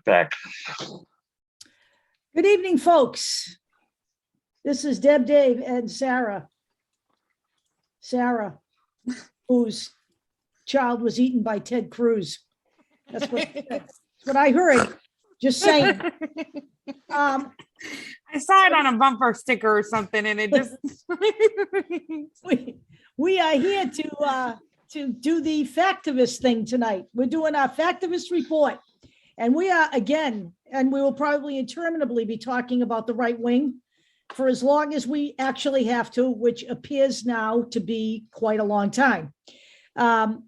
back. Good evening, folks. This is Deb, Dave, and Sarah. Sarah, whose child was eaten by Ted Cruz. That's what I heard. Just saying. I saw it on a bumper sticker or something, and it just. we are here to do the Factivist thing tonight. We're doing our Factivist report, and we are again, and we will probably interminably be talking about the right wing for as long as we actually have to, which appears now to be quite a long time. I'm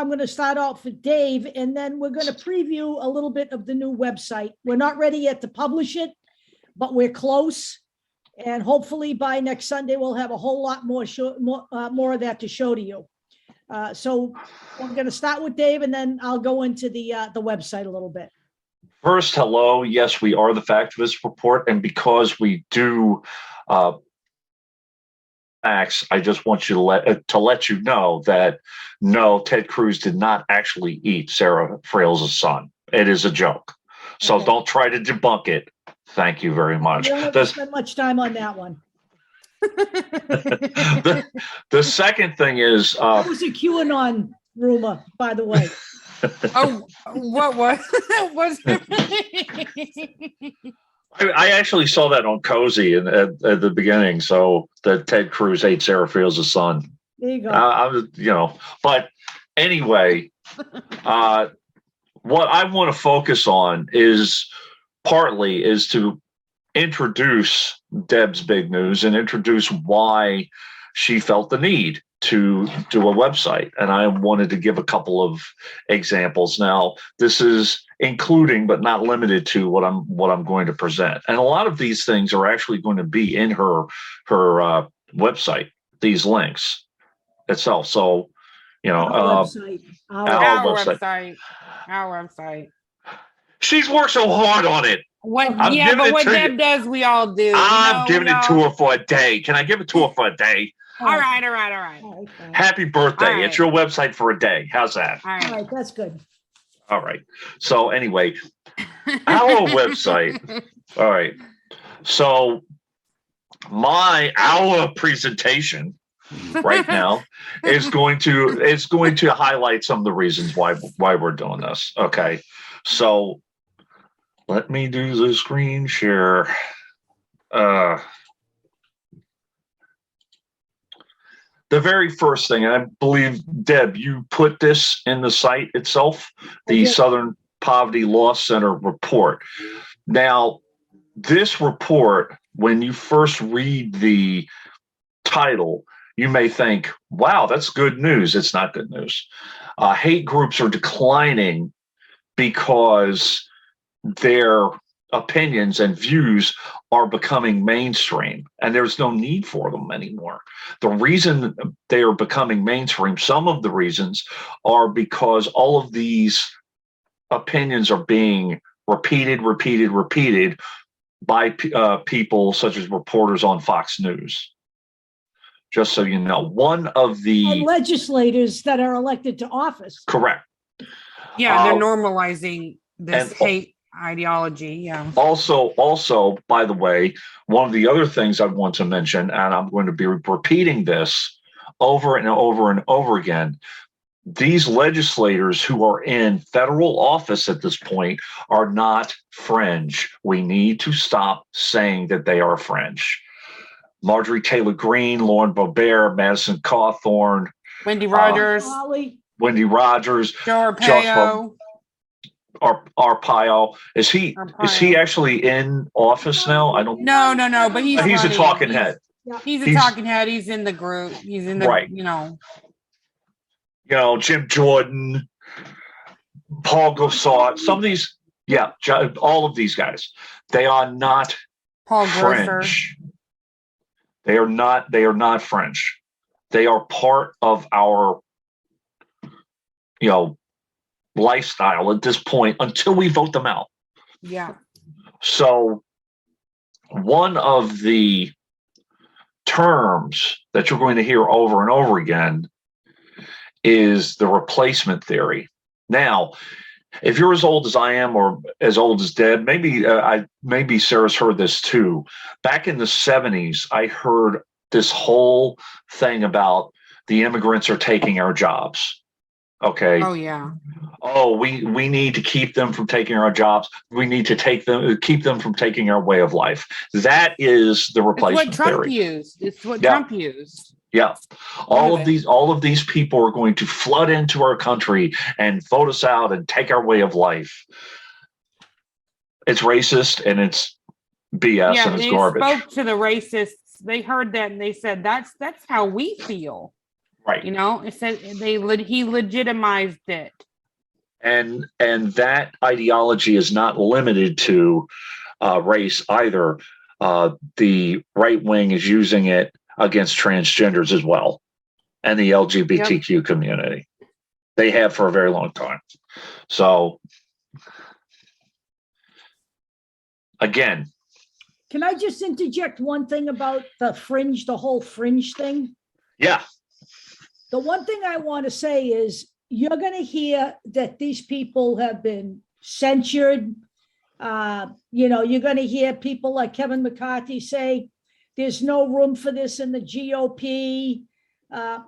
going to start off with Dave, and then we're going to preview a little bit of the new website. We're not ready yet to publish it, but we're close. And hopefully by next Sunday, we'll have a whole lot more of that to show to you. So I'm going to start with Dave, and then I'll go into the website a little bit. First, hello. Yes, we are the Factivist Report, and because we do facts, I just want you to let you know that no, Ted Cruz did not actually eat Sarah Frail's son. It is a joke. So Don't try to debunk it. Thank you very much. We don't have to spend much time on that one. The second thing is it was a QAnon rumor, by the way. Oh, what was I actually saw that on Cozy at the beginning. So that Ted Cruz ate Sarah Fields' son. There you go. But anyway, what I want to focus on is to introduce Deb's big news and introduce why she felt the need to do a website. And I wanted to give a couple of examples. Now, this is including but not limited to what I'm going to present. And a lot of these things are actually going to be in her website, these links itself. So, our website. She's worked so hard on it. What Deb does, we all do. I'm giving it to her for a day. Can I give it to her for a day? All right. Happy birthday. Right. It's your website for a day. How's that? All right, that's good. All right. So anyway, our website. All right. So our presentation right now is going to highlight some of the reasons why we're doing this. Okay. So let me do the screen share. The very first thing, and I believe, Deb, you put this in the site itself, the Southern Poverty Law Center report. Now, this report, when you first read the title, you may think, wow, that's good news. It's not good news. Hate groups are declining because their opinions and views are becoming mainstream, and there's no need for them anymore. The reason they are becoming mainstream, some of the reasons, are because all of these opinions are being repeated by people such as reporters on Fox News. Just so you know, one of the and legislators that are elected to office. Correct. Yeah, they're normalizing this hate ideology. Yeah. Also, by the way, one of the other things I want to mention, and I'm going to be repeating this over and over and over again, these legislators who are in federal office at this point are not fringe. We need to stop saying that they are fringe. Marjorie Taylor Greene, Lauren Boebert, Madison Cawthorn, Wendy Rogers, Joe Arpaio. Is he actually in office now? I don't. No. But he's a talking head. He's a talking head. He's in the group. He's in the right. Jim Jordan, Paul Gosar. Some of these, all of these guys. They are not Paul French. They are not French. They are part of our, lifestyle at this point until we vote them out. Yeah. So one of the terms that you're going to hear over and over again is the replacement theory. Now, if you're as old as I am or as old as Deb, maybe Sarah's heard this too. Back in the 70s, I heard this whole thing about the immigrants are taking our jobs. Okay. Oh yeah. Oh, we need to keep them from taking our jobs. We need to keep them from taking our way of life. That is the replacement It's what Trump theory. used. It's what Trump used. Yeah. All of these people are going to flood into our country and vote us out and take our way of life. It's racist and it's BS and it's garbage. They spoke to the racists. They heard that and they said that's how we feel. Right. You know, it said he legitimized it. And that ideology is not limited to race either. The right wing is using it against transgenders as well, and the LGBTQ community. They have for a very long time. So, again. Can I just interject one thing about the whole fringe thing? Yeah. The one thing I want to say is you're going to hear that these people have been censured. You're going to hear people like Kevin McCarthy say there's no room for this in the GOP.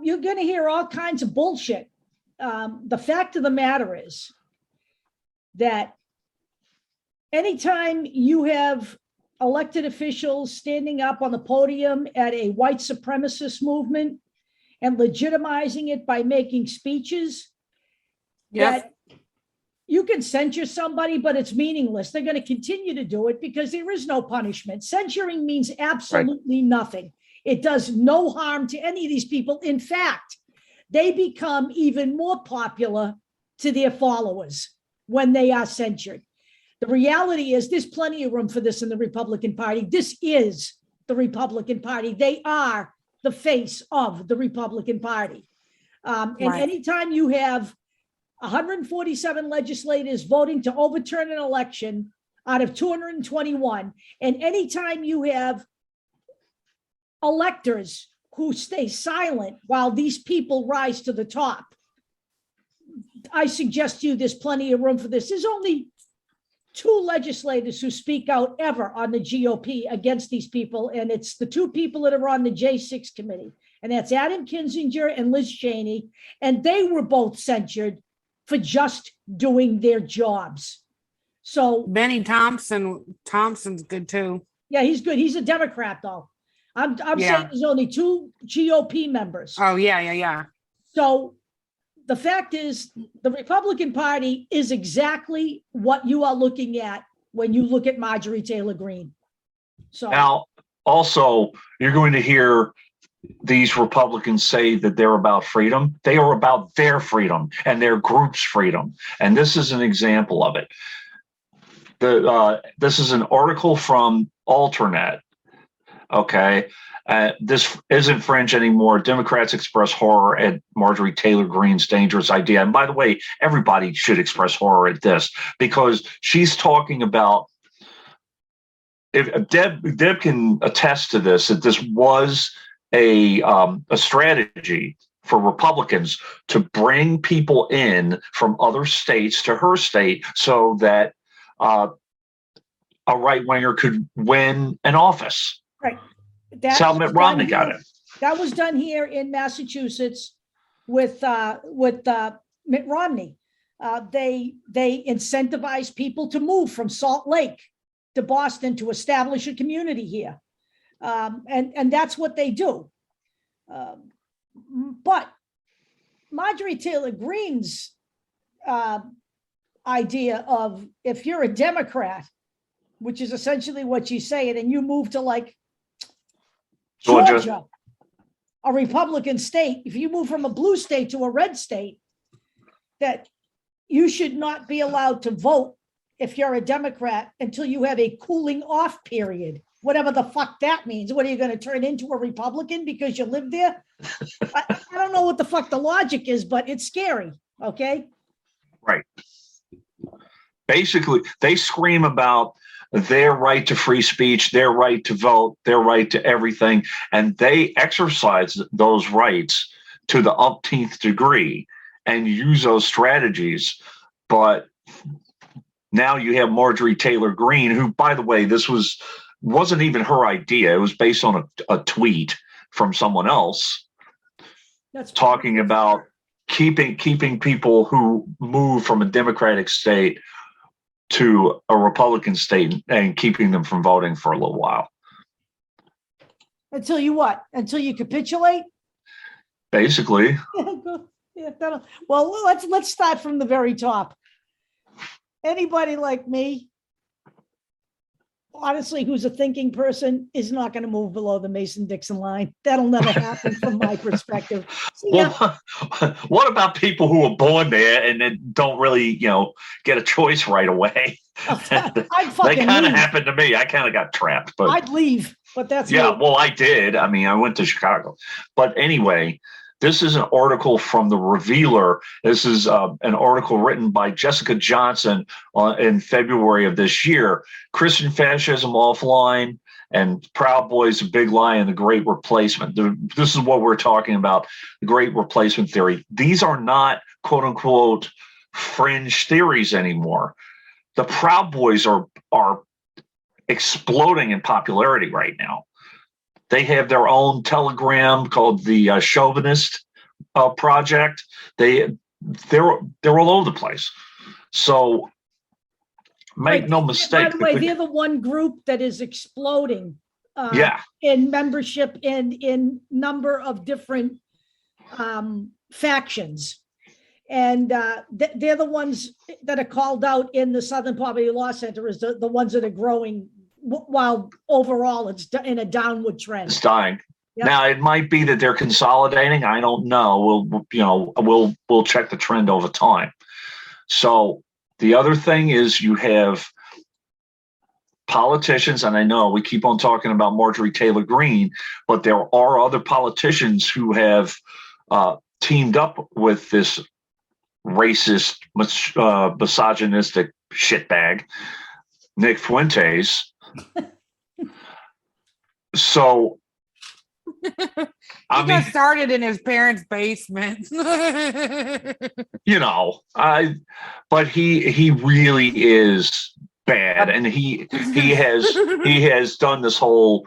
You're going to hear all kinds of bullshit. The fact of the matter is that anytime you have elected officials standing up on the podium at a white supremacist movement and legitimizing it by making speeches, that you can censure somebody, but it's meaningless. They're going to continue to do it because there is no punishment. Censoring means absolutely nothing. It does no harm to any of these people. In fact, they become even more popular to their followers when they are censored. The reality is there's plenty of room for this in the Republican Party. This is the Republican Party. They are the face of the Republican Party. And anytime you have 147 legislators voting to overturn an election out of 221, and anytime you have electors who stay silent while these people rise to the top, I suggest to you there's plenty of room for this. There's only 2 legislators who speak out ever on the GOP against these people, and it's the 2 people that are on the J6 committee, and that's Adam Kinzinger and Liz Cheney, and they were both censured for just doing their jobs. So Benny Thompson's good too. Yeah, he's good. He's a Democrat though. I'm saying there's only 2 GOP members. Oh yeah. So the fact is the Republican Party is exactly what you are looking at when you look at Marjorie Taylor Greene. So now also you're going to hear these Republicans say that they're about freedom. They are about their freedom and their group's freedom. And this is an example of it. This is an article from Alternet. Okay. This isn't fringe anymore. Democrats express horror at Marjorie Taylor Greene's dangerous idea. And by the way, everybody should express horror at this because she's talking about, if Deb can attest to this, that this was a strategy for Republicans to bring people in from other states to her state so that a right-winger could win an office. Right. That's how Mitt Romney got it. That was done here in Massachusetts with Mitt Romney. They incentivized people to move from Salt Lake to Boston to establish a community here. And that's what they do. But Marjorie Taylor Greene's idea of if you're a Democrat, which is essentially what she's saying, and you move to like Georgia, a Republican state, if you move from a blue state to a red state, that you should not be allowed to vote if you're a Democrat until you have a cooling off period, whatever the fuck that means. What are you going to turn into a Republican because you live there? I don't know what the fuck the logic is, but it's scary. Okay. Right. Basically, they scream about their right to free speech, their right to vote, their right to everything, and they exercise those rights to the umpteenth degree and use those strategies But now you have Marjorie Taylor Greene, who, by the way, this wasn't even her idea. It was based on a tweet from someone else. That's talking about keeping people who move from a Democratic state to a Republican state and keeping them from voting for a little while. Until you what? Until you capitulate? Basically. Yeah, well, let's start from the very top. Anybody like me, honestly, who's a thinking person, is not going to move below the Mason-Dixon line. That'll never happen from my perspective. See, well, what about people who are born there and then don't really, get a choice right away? They kind of happened to me. I kind of got trapped. But I'd leave, but that's yeah. me. Well, I did. I mean, I went to Chicago. But anyway, this is an article from The Revealer. This is an article written by Jessica Johnson in February of this year. Christian Fascism Offline and Proud Boys, A Big Lie, and The Great Replacement. This is what we're talking about, the Great Replacement theory. These are not, quote unquote, fringe theories anymore. The Proud Boys are exploding in popularity right now. They have their own Telegram called the Chauvinist Project. They're all over the place. So make no mistake. By the way, they're the one group that is exploding. Yeah. In membership and in number of different factions. And they're the ones that are called out in the Southern Poverty Law Center as the ones that are growing, while overall it's in a downward trend. It's dying. Yep. Now it might be that they're consolidating. I don't know. We'll check the trend over time. So the other thing is you have politicians, and I know we keep on talking about Marjorie Taylor Greene, but there are other politicians who have teamed up with this racist, misogynistic shitbag, Nick Fuentes. So he got started in his parents' basement. But he really is bad, and he has done this whole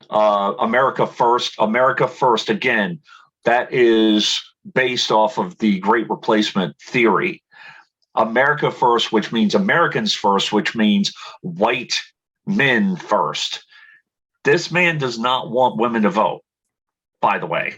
America first again. That is based off of the Great Replacement theory. America first, which means Americans first, which means white men first. This man does not want women to vote, by the way.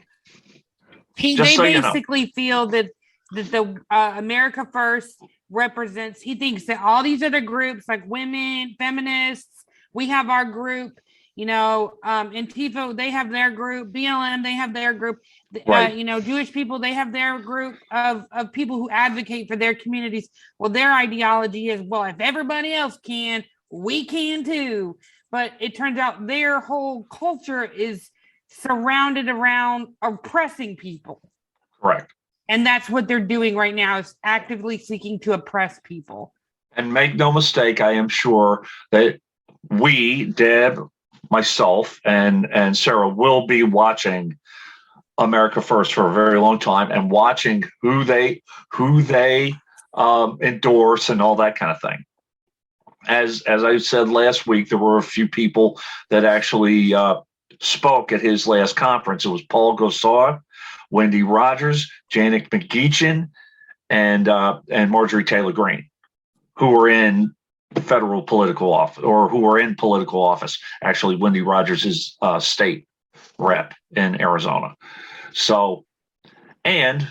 They basically feel that the America First represents, he thinks that all these other groups like women, feminists, we have our group, Antifa, they have their group, BLM, they have their group, right. Jewish people, they have their group of people who advocate for their communities. Well, their ideology is, well, if everybody else can, we can too. But it turns out their whole culture is surrounded around oppressing people. Correct. And that's what they're doing right now, is actively seeking to oppress people. And make no mistake, I am sure that we, Deb, myself, and Sarah will be watching America First for a very long time and watching who they endorse and all that kind of thing. As I said last week, there were a few people that actually spoke at his last conference. It was Paul Gosar, Wendy Rogers, Janet McGeechan, and Marjorie Taylor Greene, who were in federal political office, or who were in political office. Actually, Wendy Rogers is state rep in Arizona. So, and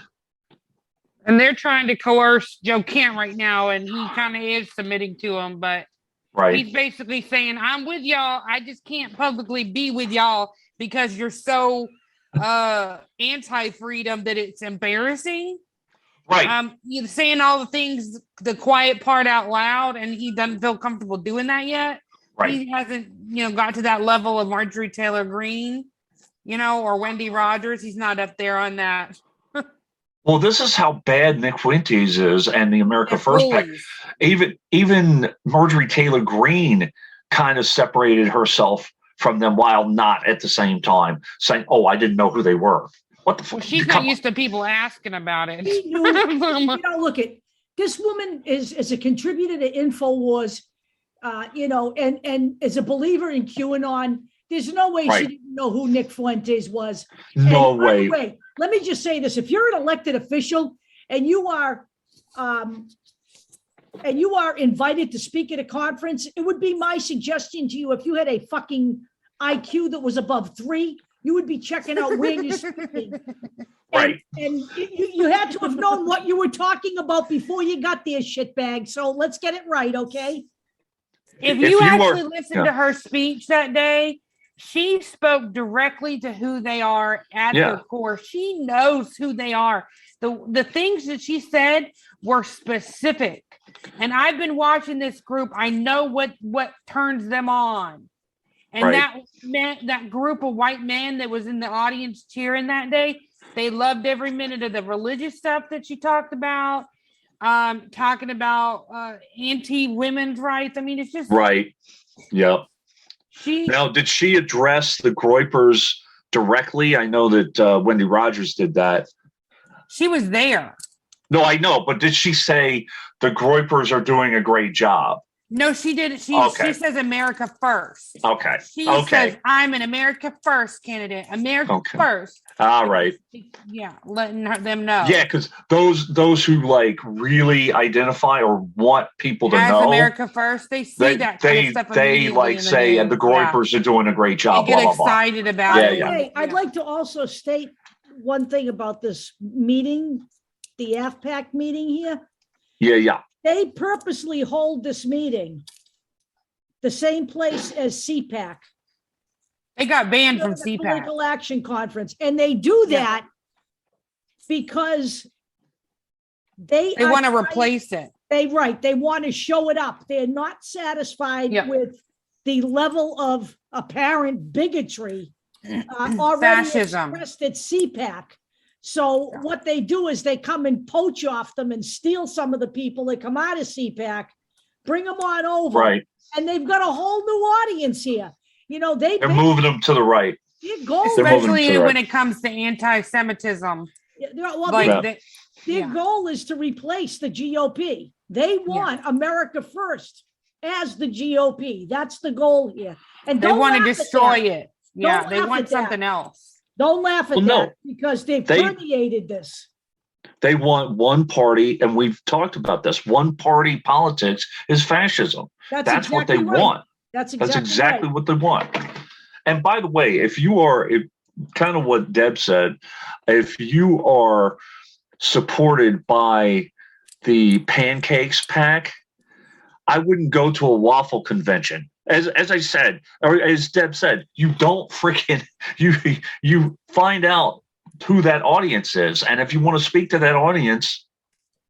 they're trying to coerce Joe Kent right now, and he kind of is submitting to him, but right. He's basically saying, I'm with y'all. I just can't publicly be with y'all because you're so anti-freedom that it's embarrassing. Right. You're saying all the things, the quiet part out loud, and he doesn't feel comfortable doing that yet. Right. He hasn't, got to that level of Marjorie Taylor Greene, or Wendy Rogers. He's not up there on that. Well, this is how bad Nick Fuentes is, and the America First pack. Even Marjorie Taylor Greene kind of separated herself from them, while not at the same time saying, "Oh, I didn't know who they were." What the fuck? Well, she's not used to people asking about it. Look at This woman is a contributor to InfoWars, and is a believer in QAnon. There's no way she didn't know who Nick Fuentes was. No and way. By the way, let me just say this: if you're an elected official and you are invited to speak at a conference, it would be my suggestion to you, if you had a fucking IQ that was above 3, you would be checking out where you're speaking. Right. And you had to have known what you were talking about before you got there, shitbag. So let's get it right, okay? If you actually listened to her speech that day, she spoke directly to who they are at their core. She knows who they are. The things that she said were specific. And I've been watching this group. I know what turns them on. And that group of white men that was in the audience cheering that day, they loved every minute of the religious stuff that she talked about, talking about anti-women's rights. I mean, it's just... Right. Yep. Now, did she address the Groypers directly? I know that Wendy Rogers did that. She was there. No, I know, but did she say the Groypers are doing a great job? No, she did. She says America first. Okay. She says, I'm an America first candidate. America first. All right. Yeah, letting them know. Yeah, because those who like really identify or want people to know America first, they see that kind of stuff. They like say, and the Groypers are doing a great job. They get excited about it. Hey, I'd like to also state one thing about this meeting, the AFPAC meeting here. Yeah. They purposely hold this meeting the same place as CPAC. They got banned from CPAC. Political Action Conference. And they do that because they want to replace it. They want to show it up. They're not satisfied with the level of apparent bigotry already Fascism. expressed at CPAC. So what they do is they come and poach off them and steal some of the people that come out of CPAC, bring them on over. Right. And they've got a whole new audience here. You know, they're moving them to the right. Especially when it comes to anti-Semitism. Their goal is to replace the GOP. They want America first as the GOP. That's the goal here. And they want to destroy it. Yeah, they want something else. Don't laugh at that because they've permeated this. They want one party, and we've talked about this. One party politics is fascism. That's exactly what they want. That's exactly what they want. And by the way, if you are kind of what Deb said, if you are supported by the Pancakes PAC, I wouldn't go to a waffle convention. As I said, or as Deb said, you don't freaking you find out who that audience is, and if you want to speak to that audience,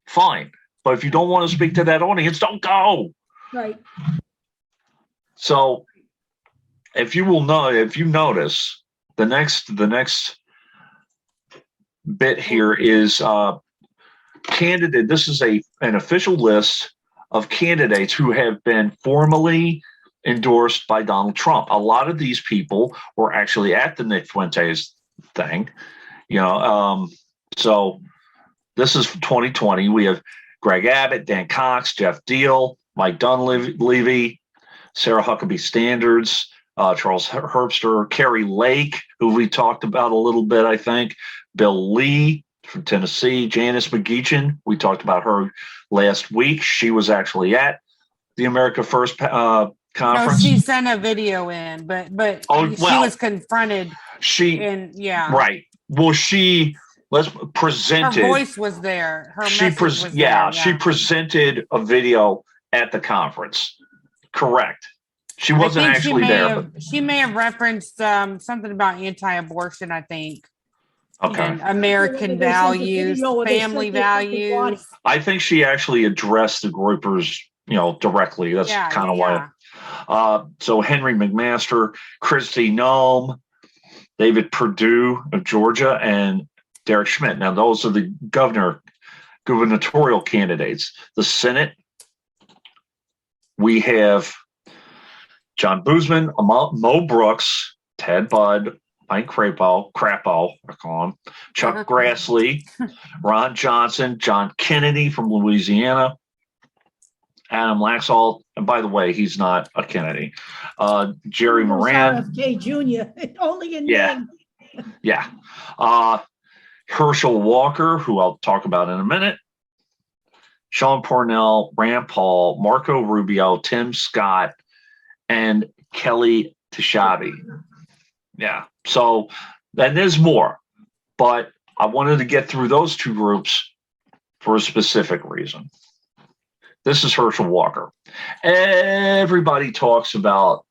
fine. But if you don't want to speak to that audience, don't go. Right. So, if you notice, the next bit here is candidate. This is an official list of candidates who have been formally endorsed by Donald Trump. A lot of these people were actually at the Nick Fuentes thing, so this is 2020. We have Greg Abbott, Dan Cox, Jeff Deal, Mike Dunleavy, Sarah Huckabee Standards, Charles Herbster, Carrie Lake, who we talked about a little bit, I think, Bill Lee from Tennessee, Janice McGeechan. We talked about her last week. She was actually at the America First conference. No, she sent a video in, but she was confronted. Right. Well, she presented. Her voice was there. She presented a video at the conference. Correct. She wasn't actually there. She may have referenced something about anti-abortion, I think. Okay. And American values, family values. I think she actually addressed the Groypers, directly. That's kind of why. So Henry McMaster, Kristi Noem, David Perdue of Georgia, and Derek Schmidt. Now, those are the gubernatorial candidates. The Senate, we have John Boozman, Mo Brooks, Ted Budd, Mike Crapo, I call him, Chuck Grassley, Ron Johnson, John Kennedy from Louisiana, Adam Laxalt, and by the way, he's not a Kennedy. Jerry Moran, RFK Jr. Only in yeah, name. yeah. Herschel Walker, who I'll talk about in a minute. Sean Parnell, Rand Paul, Marco Rubio, Tim Scott, and Kelly Tashabi. Yeah. So then there's more, but I wanted to get through those two groups for a specific reason. This is Herschel Walker. Everybody talks about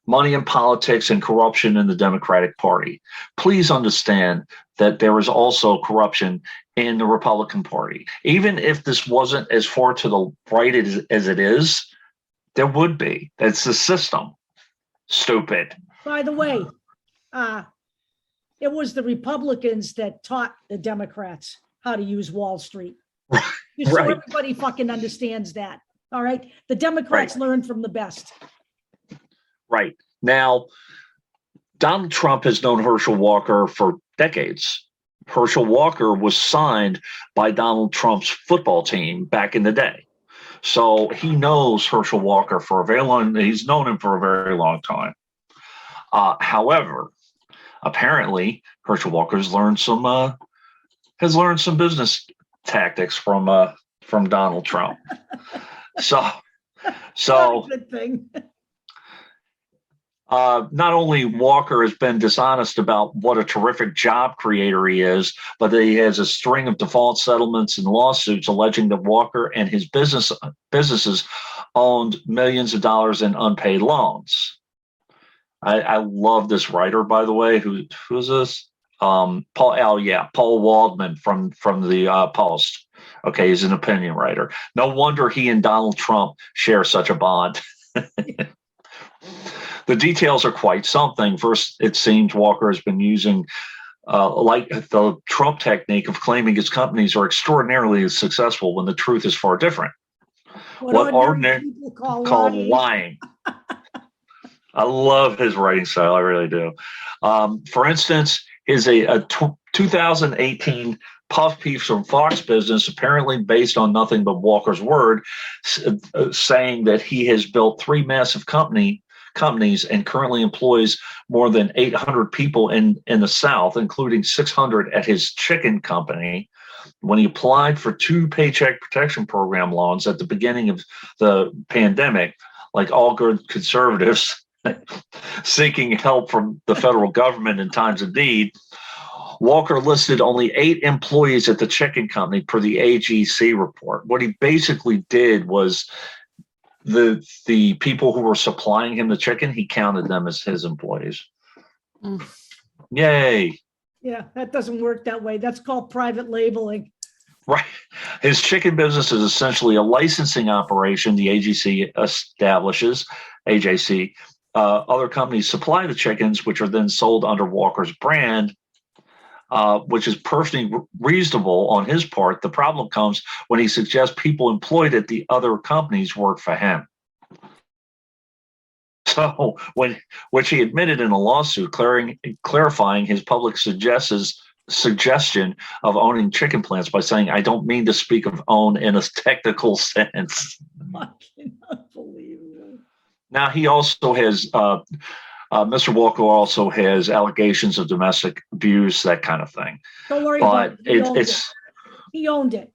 money in politics and corruption in the Democratic Party. Please understand that there is also corruption in the Republican Party. Even if this wasn't as far to the right as it is, there would be. That's the system. Stupid. By the way, it was the Republicans that taught the Democrats how to use Wall Street. Just so everybody fucking understands that. All right. The Democrats learn from the best. Right. Now, Donald Trump has known Herschel Walker for decades. Herschel Walker was signed by Donald Trump's football team back in the day. So he knows Herschel Walker for a very long, he's known him for a very long time. However, apparently Herschel Walker has learned some business tactics from Donald Trump. So good thing. Not only Walker has been dishonest about what a terrific job creator he is, but that he has a string of default settlements and lawsuits alleging that Walker and his businesses owned millions of dollars in unpaid loans. I love this writer, by the way. Who is this? Paul Waldman from the Post. Okay, he's an opinion writer. No wonder he and Donald Trump share such a bond. The details are quite something. First, it seems Walker has been using like the Trump technique of claiming his companies are extraordinarily successful when the truth is far different. What ordinary people call lying. I love his writing style. I really do. For instance, is a 2018 puff piece from Fox Business, apparently based on nothing but Walker's word, saying that he has built 3 massive companies and currently employs more than 800 people in the South, including 600 at his chicken company. When he applied for 2 Paycheck Protection Program loans at the beginning of the pandemic, like all good conservatives seeking help from the federal government in times of need, Walker listed only 8 employees at the chicken company per the AGC report. What he basically did was the people who were supplying him the chicken, he counted them as his employees. Yay. Yeah, that doesn't work that way. That's called private labeling. Right. His chicken business is essentially a licensing operation the AGC establishes, AJC. Other companies supply the chickens, which are then sold under Walker's brand, which is perfectly reasonable on his part. The problem comes when he suggests people employed at the other companies work for him. So, which he admitted in a lawsuit, clarifying his public suggestion of owning chicken plants by saying, "I don't mean to speak of own in a technical sense." I cannot believe it. Now he also has. Mr. Walker also has allegations of domestic abuse, that kind of thing. Don't worry about it. He owned it.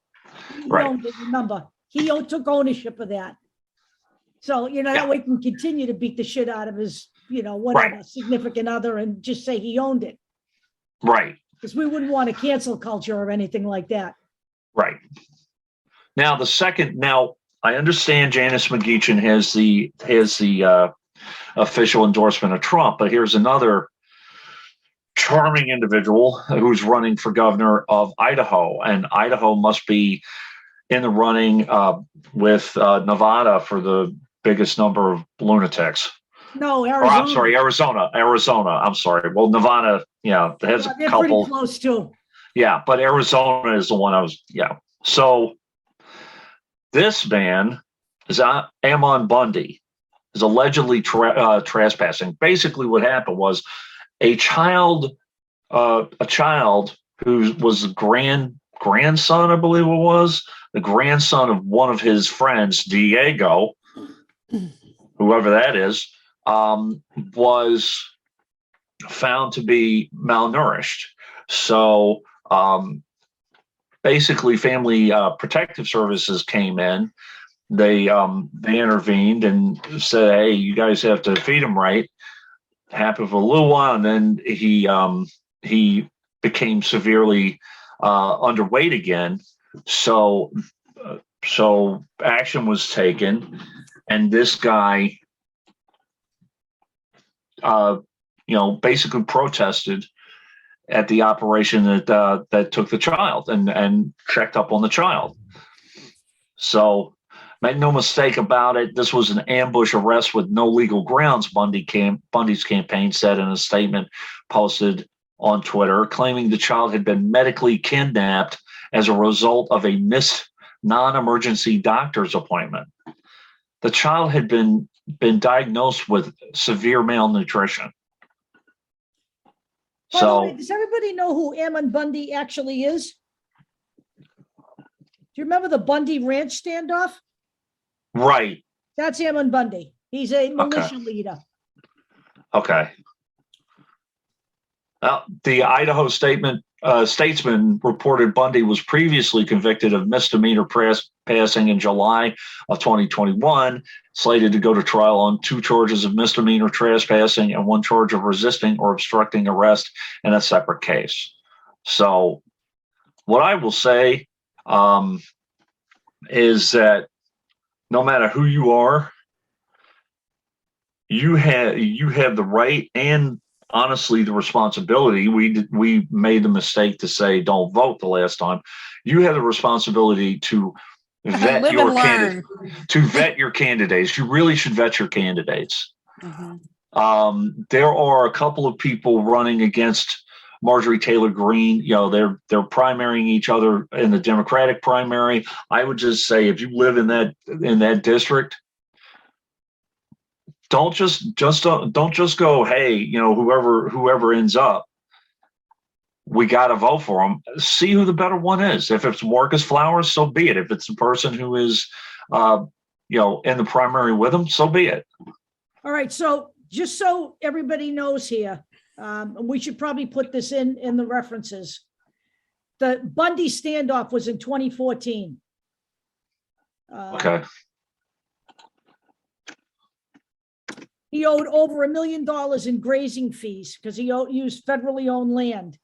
Right. Owned it. Remember, he took ownership of that. So, that way he can continue to beat the shit out of his, whatever, significant other and just say he owned it. Right. Because we wouldn't want a cancel culture or anything like that. Right. Now, I understand Janice McGeachin has the official endorsement of Trump, but here's another charming individual who's running for governor of Idaho, and Idaho must be in the running with Nevada for the biggest number of lunatics. No, Arizona. I'm sorry, Arizona. I'm sorry. Well, Nevada, has a couple. Pretty close too. Yeah, but Arizona is the one So this man is Ammon Bundy. Is allegedly trespassing. Basically, what happened was a child who was the grandson, I believe it was, the grandson of one of his friends, Diego, whoever that is, was found to be malnourished. So basically, Family Protective Services came in. They intervened and said, "Hey, you guys have to feed him right." Happened for a little while, and then he became severely underweight again. So action was taken, and this guy, basically protested at the operation that took the child and checked up on the child. So make no mistake about it, this was an ambush arrest with no legal grounds, Bundy's campaign said in a statement posted on Twitter, claiming the child had been medically kidnapped as a result of a missed non-emergency doctor's appointment. The child had been diagnosed with severe malnutrition. By the way, does everybody know who Ammon Bundy actually is? Do you remember the Bundy Ranch standoff? Right. That's Ammon Bundy. He's a militia leader. Okay. The Idaho Statesman reported Bundy was previously convicted of misdemeanor trespassing in July of 2021, slated to go to trial on 2 charges of misdemeanor trespassing and 1 charge of resisting or obstructing arrest in a separate case. So what I will say is that no matter who you are, you have the right and honestly the responsibility. We made the mistake to say don't vote the last time. You have the responsibility to vet your candidates. You really should vet your candidates. Mm-hmm. There are a couple of people running against Marjorie Taylor Greene. They're primarying each other in the Democratic primary. I would just say if you live in that district, don't just go, hey, whoever ends up, we got to vote for them. See who the better one is. If it's Marcus Flowers, so be it. If it's the person who is, in the primary with them, so be it. All right. So just so everybody knows here, we should probably put this in the references. The Bundy standoff was in 2014. Okay. He owed over $1 million in grazing fees because he used federally owned land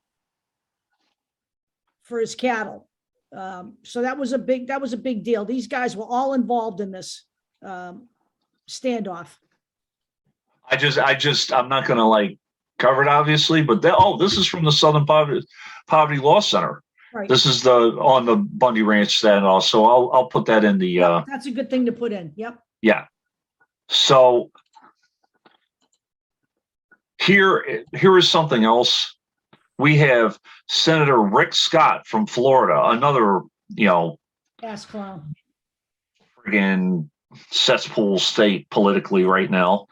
for his cattle. So that was a big deal. These guys were all involved in this standoff. I'm not going to cover it obviously, but this is from the Southern Poverty Law Center. Right. This is on the Bundy Ranch standoff. So I'll put that in the. That's a good thing to put in. Yep. Yeah. So. Here is something else. We have Senator Rick Scott from Florida, another, ass clown, friggin' cesspool state politically right now.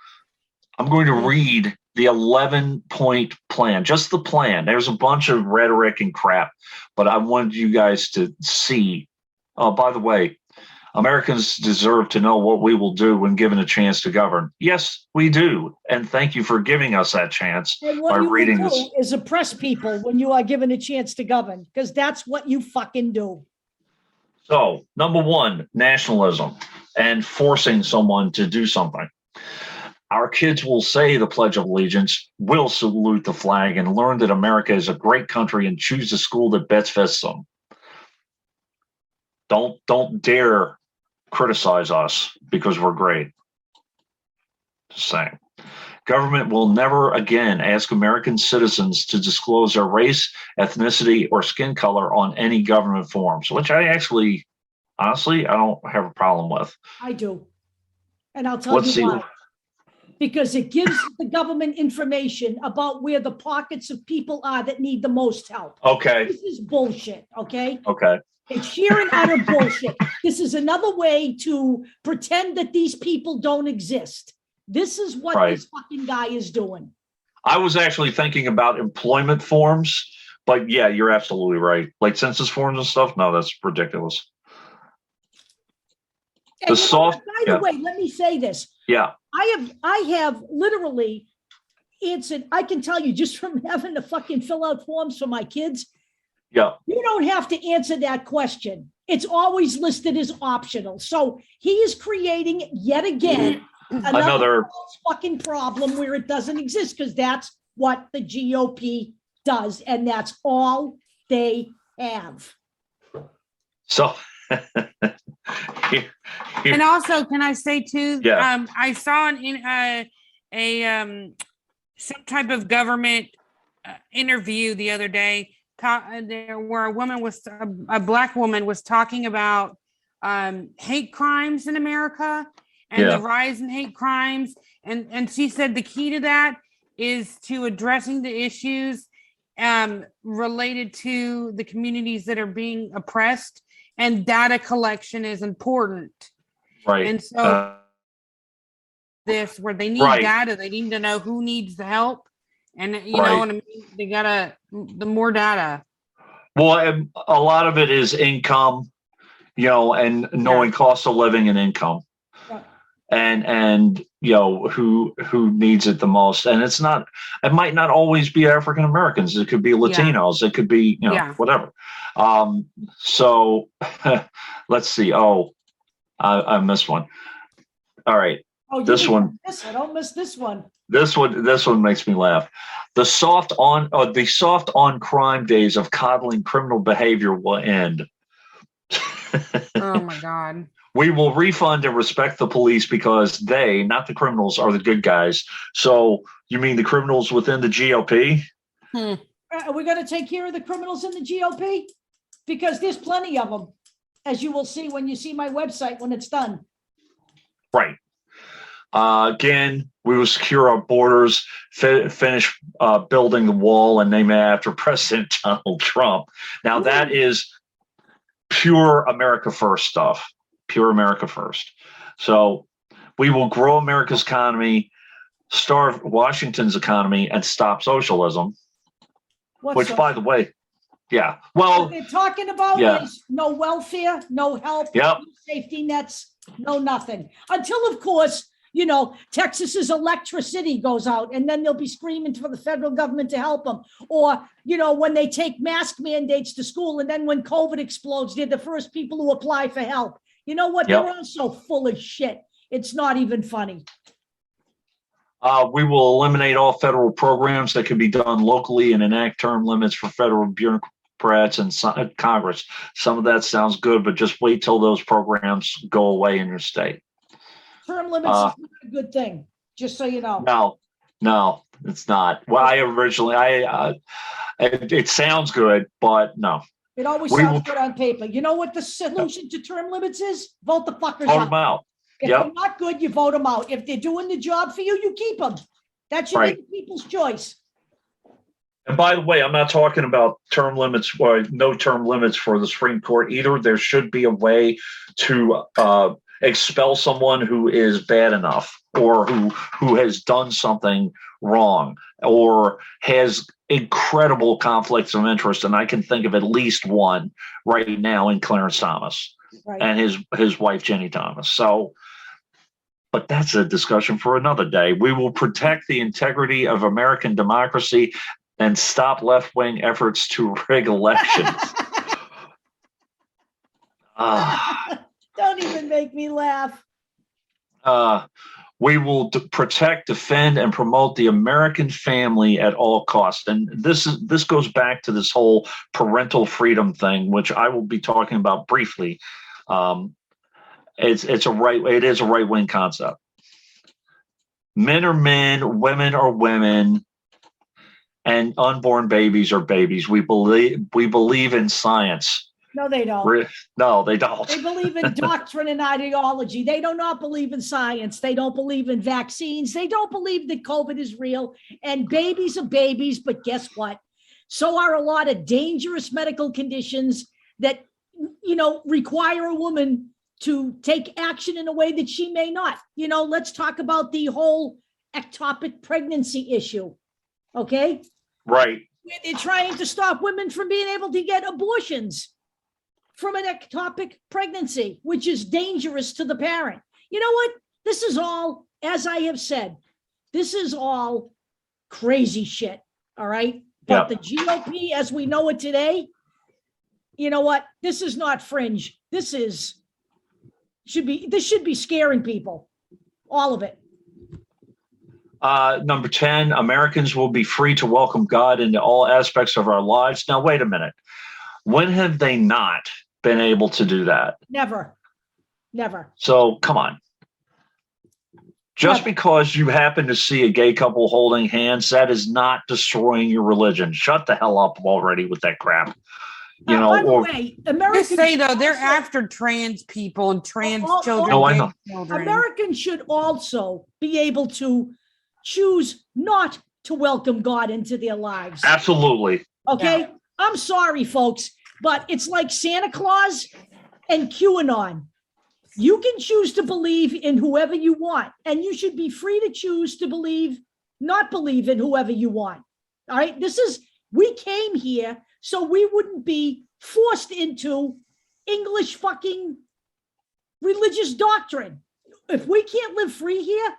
I'm going to read the 11-point plan, just the plan. There's a bunch of rhetoric and crap, but I wanted you guys to see. Oh, by the way, Americans deserve to know what we will do when given a chance to govern. Yes, we do. And thank you for giving us that chance by reading this. What you do is oppress people when you are given a chance to govern, because that's what you fucking do. So, number 1, nationalism and forcing someone to do something. Our kids will say the Pledge of Allegiance, will salute the flag, and learn that America is a great country and choose a school that best fits them. Don't dare criticize us because we're great. Just saying. Government will never again ask American citizens to disclose their race, ethnicity, or skin color on any government forms, which I actually, honestly, I don't have a problem with. I do. And I'll tell you why. Because it gives the government information about where the pockets of people are that need the most help. Okay. This is bullshit, okay? Okay. It's sheer and utter bullshit. This is another way to pretend that these people don't exist. This is what this fucking guy is doing. I was actually thinking about employment forms, but yeah, you're absolutely right. Like census forms and stuff. No, that's ridiculous. And by the way, let me say this. Yeah. I have literally answered, I can tell you just from having to fucking fill out forms for my kids. Yeah. You don't have to answer that question. It's always listed as optional. So he is creating yet again another fucking problem where it doesn't exist, because that's what the GOP does, and that's all they have. So and also, can I say too? Yeah. I saw some type of government interview the other day, where a black woman was talking about hate crimes in America and the rise in hate crimes, and she said the key to that is to addressing the issues related to the communities that are being oppressed, and data collection is important. Right. And so this, where they need data, they need to know who needs the help, and you know what I mean? They gotta, the more data. Well, a lot of it is income, you know, and knowing cost of living and income. And you know who needs it the most, and it might not always be African Americans. It could be Latinos. It could be whatever. So let's see. I missed one. All right. This one. I don't miss this one. This one makes me laugh. The soft on crime days of coddling criminal behavior will end. Oh my God. We will refund and respect the police because they, not the criminals, are the good guys. So you mean the criminals within the GOP? Are we going to take care of the criminals in the GOP? Because there's plenty of them, as you will see when you see my website when it's done. Right. Again, we will secure our borders, finish building the wall, and name it after President Donald Trump. Now, that is pure America First stuff. Pure America First. So we will grow America's economy, starve Washington's economy, and stop socialism. By the way, yeah. Well, what they're talking about is no welfare, no health, no safety nets, no nothing. Until, of course, you know, Texas's electricity goes out, and then they'll be screaming for the federal government to help them. Or, you know, when they take mask mandates to school, and then when COVID explodes, they're the first people who apply for help. You know what? They're all so full of shit. It's not even funny. We will eliminate all federal programs that can be done locally and enact term limits for federal bureaucrats and Congress. Some of that sounds good, but just wait till those programs go away in your state. Term limits is not a good thing, just so you know. No, it's not. Well, it sounds good, but no. It always sounds good on paper. You know what the solution to term limits is? Vote the fuckers out. Vote them out. If they're not good, you vote them out. If they're doing the job for you, you keep them. That should be the people's choice. And by the way, I'm not talking about term limits or no term limits for the Supreme Court either. There should be a way to expel someone who is bad enough, or who has done something wrong, or has incredible conflicts of interest. And I can think of at least one right now in Clarence Thomas and his wife, Jenny Thomas. So, but that's a discussion for another day. We will protect the integrity of American democracy and stop left-wing efforts to rig elections. Don't even make me laugh. We will protect, defend, and promote the American family at all costs. And this goes back to this whole parental freedom thing, which I will be talking about briefly. It is a right-wing concept. Men are men, women are women, and unborn babies are babies. We believe in science. No, they don't. No, they don't. They believe in doctrine and ideology. They do not believe in science. They don't believe in vaccines. They don't believe that COVID is real. And babies are babies, but guess what? So are a lot of dangerous medical conditions that, you know, require a woman to take action in a way that she may not. You know, let's talk about the whole ectopic pregnancy issue. Okay. Right. They're trying to stop women from being able to get abortions from an ectopic pregnancy, which is dangerous to the parent. You know what? This is all, as I have said, this is all crazy shit. All right. But the GOP, as we know it today, you know what? This is not fringe. This should be scaring people. All of it. Number 10, Americans will be free to welcome God into all aspects of our lives. Now, wait a minute. When have they not been able to do that? Never. So come on. Just because you happen to see a gay couple holding hands, that is not destroying your religion. Shut the hell up already with that crap. You know, by the way, Americans say though they're after trans people and trans children. No, I know. Americans should also be able to choose not to welcome God into their lives. Absolutely. Okay. Yeah. I'm sorry, folks, but it's like Santa Claus and QAnon. You can choose to believe in whoever you want, and you should be free to choose to not believe in whoever you want. All right. We came here so we wouldn't be forced into English fucking religious doctrine. If we can't live free here,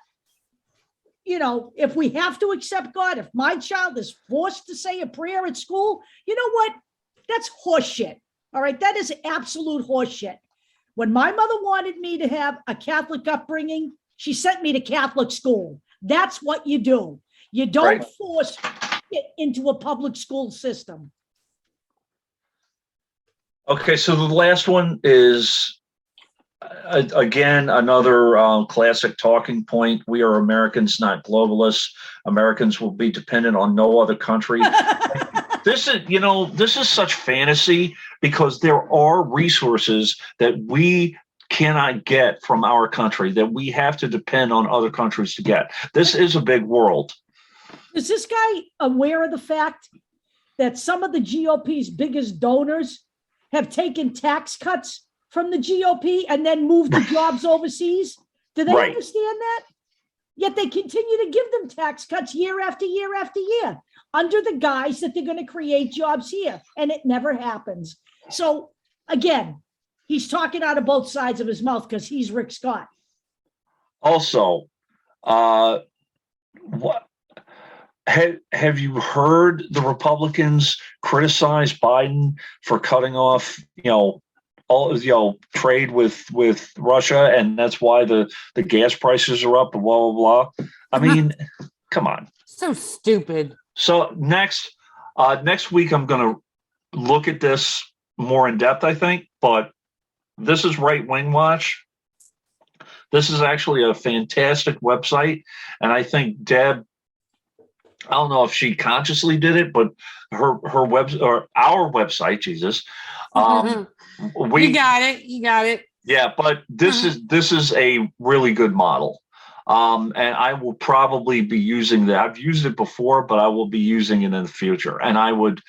you know, if we have to accept God, if my child is forced to say a prayer at school, you know what? That's horseshit. All right. That is absolute horseshit. When my mother wanted me to have a Catholic upbringing, she sent me to Catholic school. That's what you do. You don't force it into a public school system. Okay, so the last one is, again, another classic talking point. We are Americans, not globalists. Americans will be dependent on no other country. This is such fantasy because there are resources that we cannot get from our country that we have to depend on other countries to get. This is a big world. Is this guy aware of the fact that some of the GOP's biggest donors have taken tax cuts from the GOP and then moved the jobs overseas? Do they understand that? Yet they continue to give them tax cuts year after year after year under the guise that they're going to create jobs here, and it never happens. So again, he's talking out of both sides of his mouth because he's Rick Scott. Also, what have you heard the Republicans criticize Biden for cutting off, all trade with Russia, and that's why the gas prices are up and blah blah blah. I mean, come on. So stupid. So next week I'm going to look at this more in depth, I think, but this is Right Wing Watch. This is actually a fantastic website, and I think Deb, I don't know if she consciously did it, but our website, Jesus. You got it. Yeah, but this is a really good model. And I will probably be using that. I've used it before, but I will be using it in the future. And I would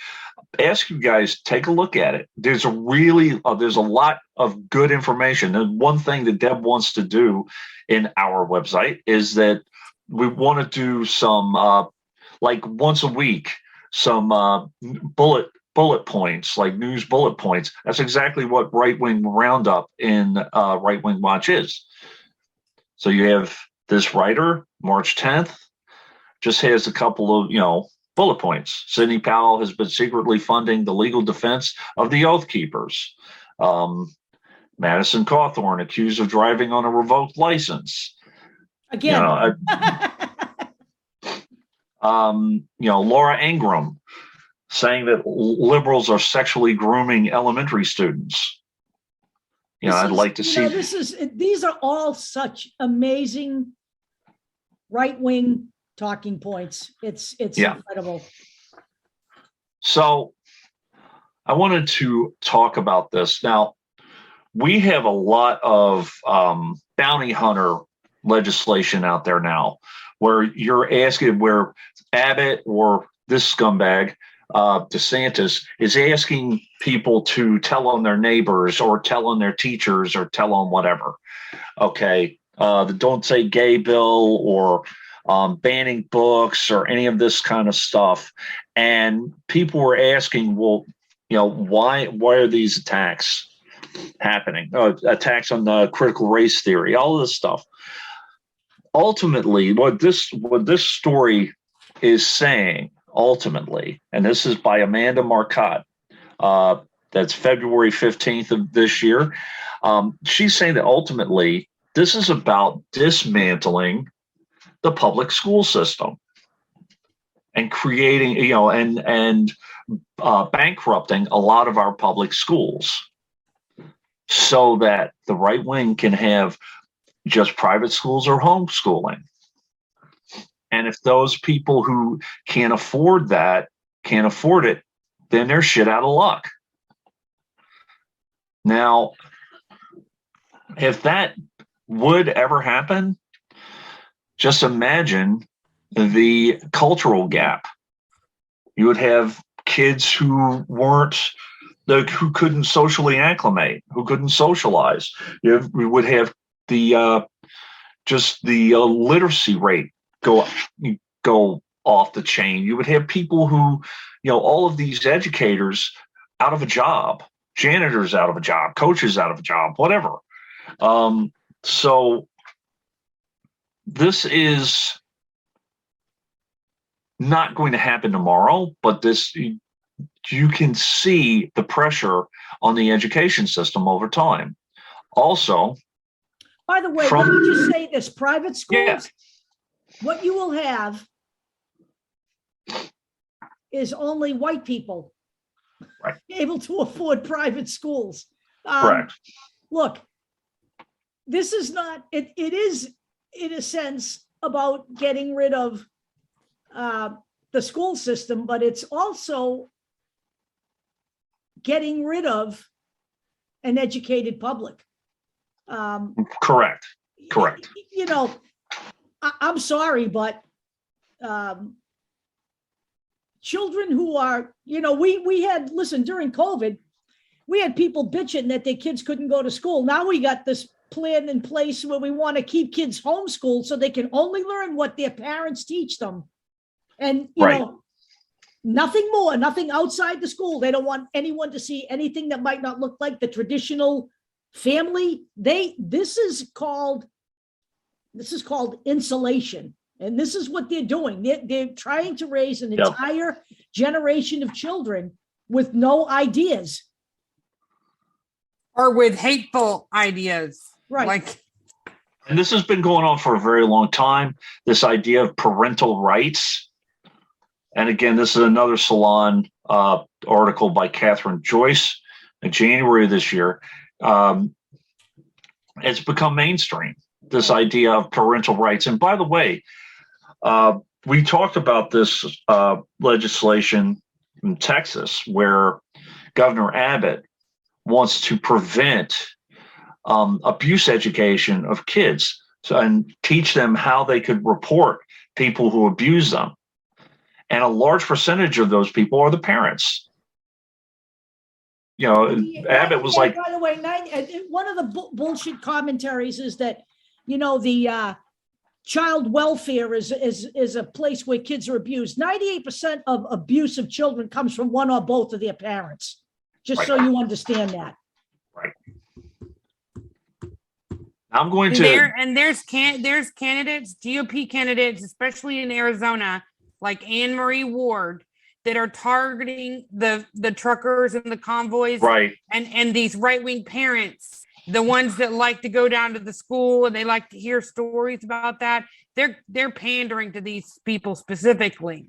ask you guys, take a look at it. There's a lot of good information. And one thing that Deb wants to do in our website is that we want to do some, like once a week, some bullet points, like news bullet points. That's exactly what Right Wing Roundup in Right Wing Watch is. So you have this writer, March 10th, just has a couple of, bullet points. Sidney Powell has been secretly funding the legal defense of the Oath Keepers. Madison Cawthorn accused of driving on a revoked license. Again. Laura Ingraham saying that liberals are sexually grooming elementary students. I'd like to see. These are all such amazing right-wing talking points. It's incredible. So I wanted to talk about this. Now, we have a lot of bounty hunter legislation out there now where you're asking, where Abbott or this scumbag, DeSantis, is asking people to tell on their neighbors or tell on their teachers or tell on whatever. Okay. The Don't Say Gay bill or banning books or any of this kind of stuff. And people were asking, well, why are these attacks happening? Attacks on the critical race theory, all of this stuff. Ultimately, what this story is saying, ultimately, and this is by Amanda Marcotte, that's February 15th of this year. She's saying that ultimately this is about dismantling the public school system and creating, and bankrupting a lot of our public schools so that the right wing can have just private schools or homeschooling. And if those people who can't afford it, then they're shit out of luck. Now, if that would ever happen, just imagine the cultural gap. You would have kids who who couldn't socially acclimate, who couldn't socialize. You would have the literacy rate go off the chain. You would have people who, all of these educators out of a job, janitors out of a job, coaches out of a job, whatever. So this is not going to happen tomorrow, but you can see the pressure on the education system over time. Also, by the way, let me just say this: private schools, what you will have is only white people able to afford private schools. Correct. Look, this is not, it is in a sense about getting rid of the school system, but it's also getting rid of an educated public. Correct. I'm sorry, but children who are, we had, listen, during COVID, we had people bitching that their kids couldn't go to school. Now we got this plan in place where we want to keep kids homeschooled so they can only learn what their parents teach them. And, nothing more, nothing outside the school. They don't want anyone to see anything that might not look like the traditional family. This is called insulation. And this is what they're doing. They're trying to raise an entire generation of children with no ideas. Or with hateful ideas. Right. And this has been going on for a very long time, this idea of parental rights. And again, this is another Salon article by Catherine Joyce in January of this year. It's become mainstream, this idea of parental rights. And by the way, we talked about this legislation in Texas where Governor Abbott wants to prevent abuse education of kids and teach them how they could report people who abuse them. And a large percentage of those people are the parents. Abbott was like. By the way, one of the bullshit commentaries is that, the child welfare is a place where kids are abused. 98% of abuse of children comes from one or both of their parents. Just so you understand that. Right. I'm going to. There's candidates, GOP candidates, especially in Arizona, like Anne Marie Ward, that are targeting the truckers and the convoys, and these right-wing parents, the ones that like to go down to the school and they like to hear stories about that. They're pandering to these people specifically.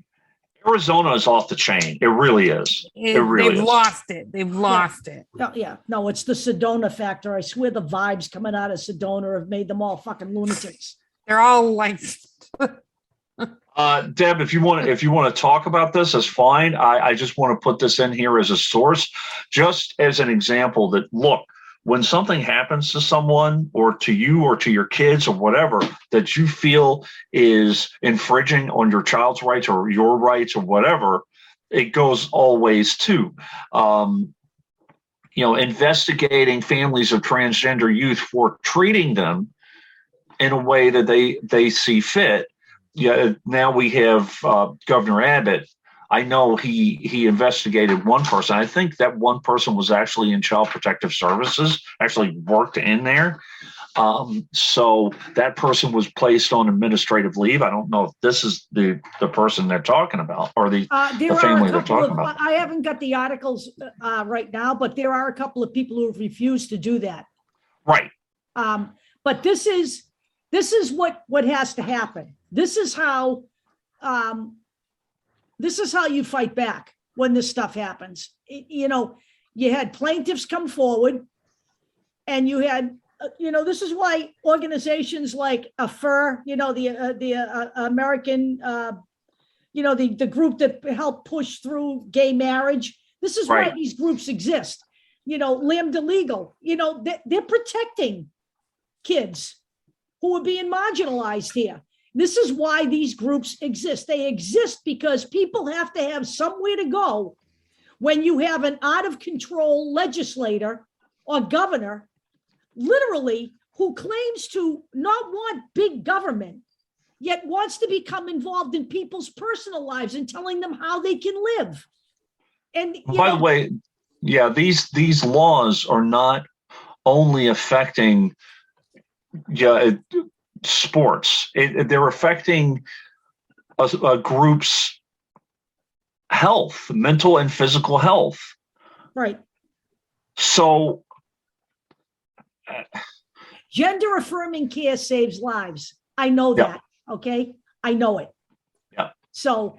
Arizona is off the chain. It really is. They've lost it. They've lost it. No, it's the Sedona factor. I swear the vibes coming out of Sedona have made them all fucking lunatics. They're all like. Deb, if you want to talk about this, that's fine. I just want to put this in here as a source, just as an example that, look, when something happens to someone or to you or to your kids or whatever that you feel is infringing on your child's rights or your rights or whatever, it goes all ways too. Investigating families of transgender youth for treating them in a way that they see fit now we have Governor Abbott. I know he investigated one person. I think that one person was actually in Child Protective Services, actually worked in there. So that person was placed on administrative leave. I don't know if this is the person they're talking about, or the family they're talking about. I haven't got the articles right now, but there are a couple of people who have refused to do that. Right. But this is what has to happen. This is how you fight back when this stuff happens. You had plaintiffs come forward, and you had, this is why organizations like AFER, the American, the group that helped push through gay marriage. This is why these groups exist. Lambda Legal, they're protecting kids who are being marginalized here. This is why these groups exist. They exist because people have to have somewhere to go when you have an out of control legislator or governor, literally, who claims to not want big government, yet wants to become involved in people's personal lives and telling them how they can live. And by the way, these laws are not only affecting sports. They're affecting a group's health, mental and physical health. Right. So gender affirming care saves lives. I know that. Okay. I know it. Yeah. So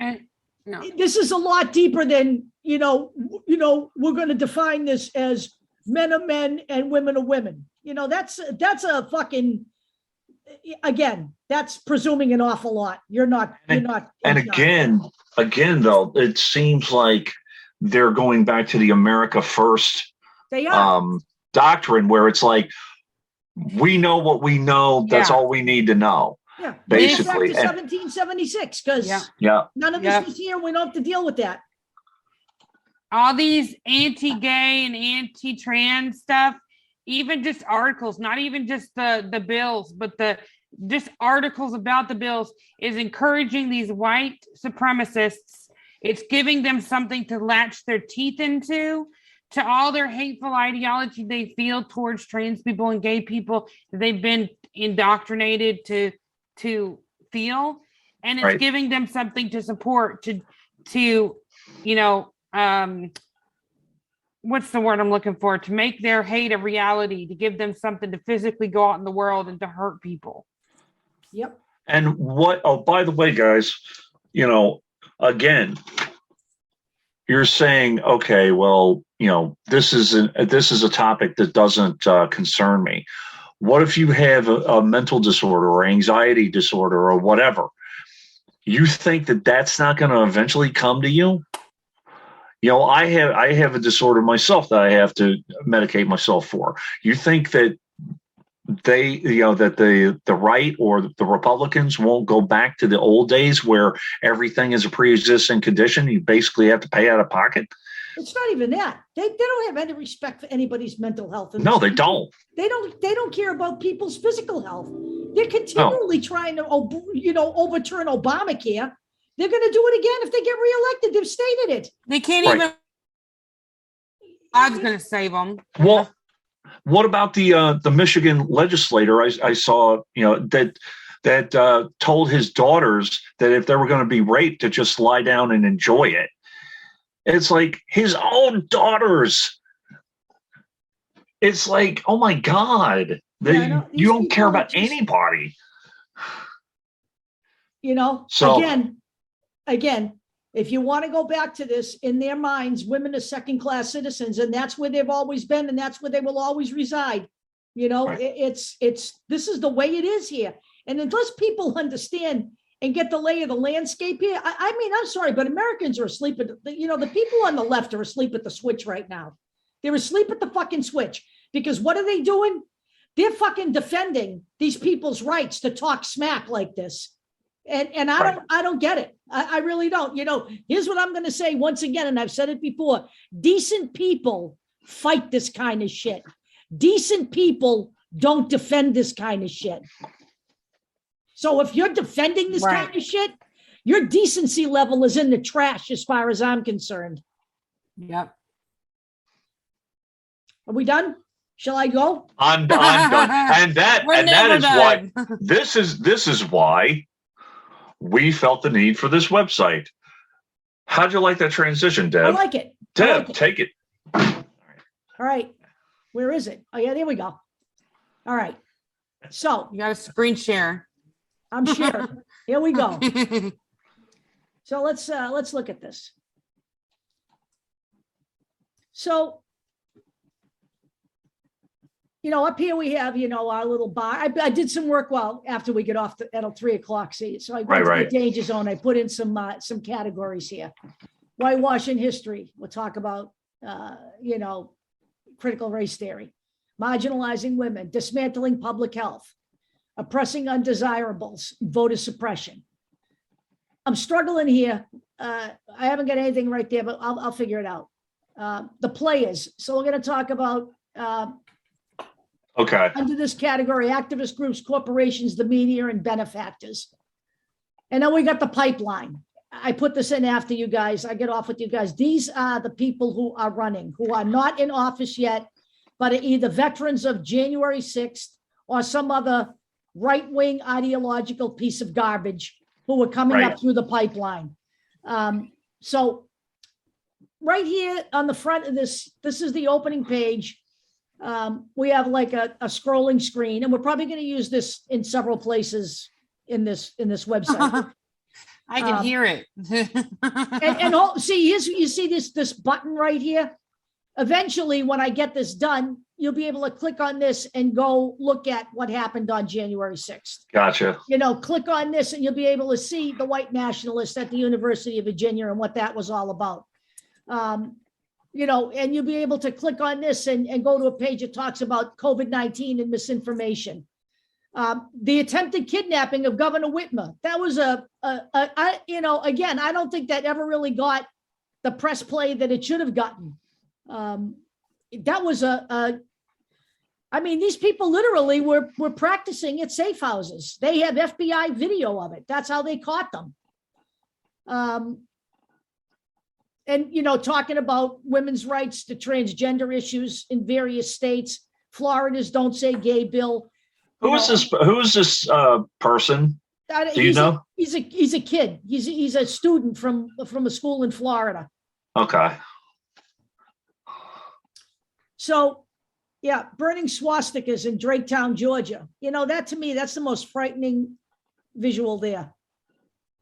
this is a lot deeper than, we're going to define this as men are men and women are women. That's a fucking, again, that's presuming an awful lot. You're not. And again, though, it seems like they're going back to the America First doctrine, where it's like, we know what we know. That's all we need to know. Yeah, basically. Back to 1776, because none of this was here. We don't have to deal with that. All these anti-gay and anti-trans stuff, even just articles, not even just the bills, but just articles about the bills, is encouraging these white supremacists. It's giving them something to latch their teeth into, to all their hateful ideology they feel towards trans people and gay people that they've been indoctrinated to feel. And it's giving them something to support, to what's the word I'm looking for? To make their hate a reality, to give them something to physically go out in the world and to hurt people. Yep. And by the way, guys, again, you're saying, okay, well, this is a topic that doesn't concern me. What if you have a mental disorder or anxiety disorder or whatever? You think that that's not going to eventually come to you? I have a disorder myself that I have to medicate myself for. You think that that the right or the Republicans won't go back to the old days where everything is a pre-existing condition? You basically have to pay out of pocket. It's not even that. They don't have any respect for anybody's mental health. No, they don't. They don't care about people's physical health. They're continually trying to, overturn Obamacare. They're going to do it again if they get reelected. They've stated it. They can't even. God's going to save them. Well, what about the Michigan legislator? I saw that told his daughters that if they were going to be raped, to just lie down and enjoy it. It's like his own daughters. It's like, oh my God, you don't care about anybody. So again, if you want to go back to this, in their minds, women are second-class citizens, and that's where they've always been, and that's where they will always reside. This is the way it is here. And unless people understand and get the lay of the landscape here, I'm sorry, but Americans are asleep at the people on the left are asleep at the switch right now. They're asleep at the fucking switch, because what are they doing? They're fucking defending these people's rights to talk smack like this. And I don't get it. I really don't. Here's what I'm going to say once again, and I've said it before: decent people fight this kind of shit. Decent people don't defend this kind of shit. So if you're defending this kind of shit, your decency level is in the trash as far as I'm concerned. Yep. Are we done? Shall I go? I'm done. And that is why this is why we felt the need for this website. How'd you like that transition, Deb? I like it. Deb, take it. All right. Where is it? Oh yeah, there we go. All right. So you got a screen share. I'm sharing. Here we go. So let's look at this. So, up here we have, our little bar. I did some work after we get off at 3 o'clock. See, so I went to the danger zone. I put in some categories here. Whitewashing history. We'll talk about, critical race theory, marginalizing women, dismantling public health, oppressing undesirables, voter suppression. I'm struggling here. I haven't got anything right there, but I'll figure it out. The players. So we're going to talk about under this category, activist groups, corporations, the media, and benefactors. And then we got the pipeline. I put this in after you guys. I get off with you guys. These are the people who are running, who are not in office yet, but are either veterans of January 6th or some other right-wing ideological piece of garbage who are coming up through the pipeline. So right here on the front of this is the opening page. We have like a scrolling screen, and we're probably going to use this in several places in this website. I can hear it. and see, you see this button right here. Eventually, when I get this done, you'll be able to click on this and go look at what happened on January 6th. Gotcha. Click on this and you'll be able to see the white nationalists at the University of Virginia and what that was all about. And you'll be able to click on this and go to a page that talks about COVID-19 and misinformation. The attempted kidnapping of Governor Whitmer. That was again, I don't think that ever really got the press play that it should have gotten. That was these people literally were practicing at safe houses. They have FBI video of it. That's how they caught them. And, talking about women's rights to transgender issues in various states, Florida's Don't Say Gay bill. Who is this person? Do you know? He's a kid. He's a student from a school in Florida. Okay. So, yeah, burning swastikas in Draketown, Georgia. That to me, that's the most frightening visual there.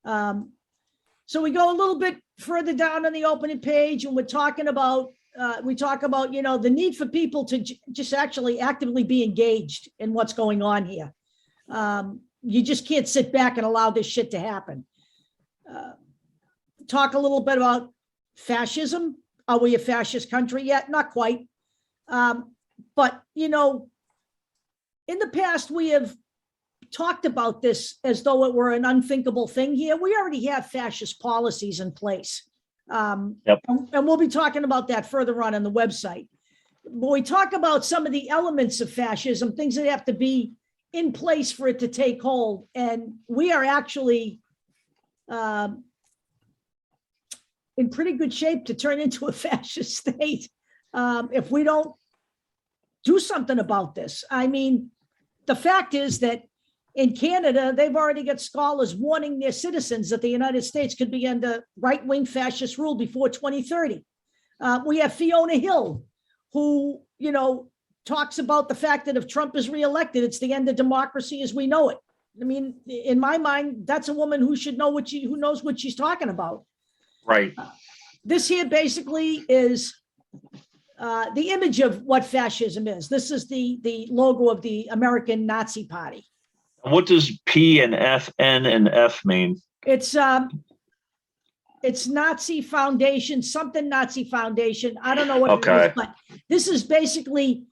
So we go a little bit further down on the opening page, and we're talking about, the need for people to just actually actively be engaged in what's going on here. You just can't sit back and allow this shit to happen. Talk a little bit about fascism. Are we a fascist country yet? Not quite. But, in the past, we have talked about this as though it were an unthinkable thing here. We already have fascist policies in place. And we'll be talking about that further on the website. When we talk about some of the elements of fascism, things that have to be in place for it to take hold, and we are actually in pretty good shape to turn into a fascist state if we don't do something about this. I mean, the fact is that in Canada, they've already got scholars warning their citizens that the United States could be under right-wing fascist rule before 2030. We have Fiona Hill, who, talks about the fact that if Trump is reelected, it's the end of democracy as we know it. I mean, in my mind, that's a woman who should know who knows what she's talking about. Right. This here basically is the image of what fascism is. This is the logo of the American Nazi Party. What does P and F, N and F mean? It's Nazi Foundation, something Nazi Foundation. I don't know what it is, but this is basically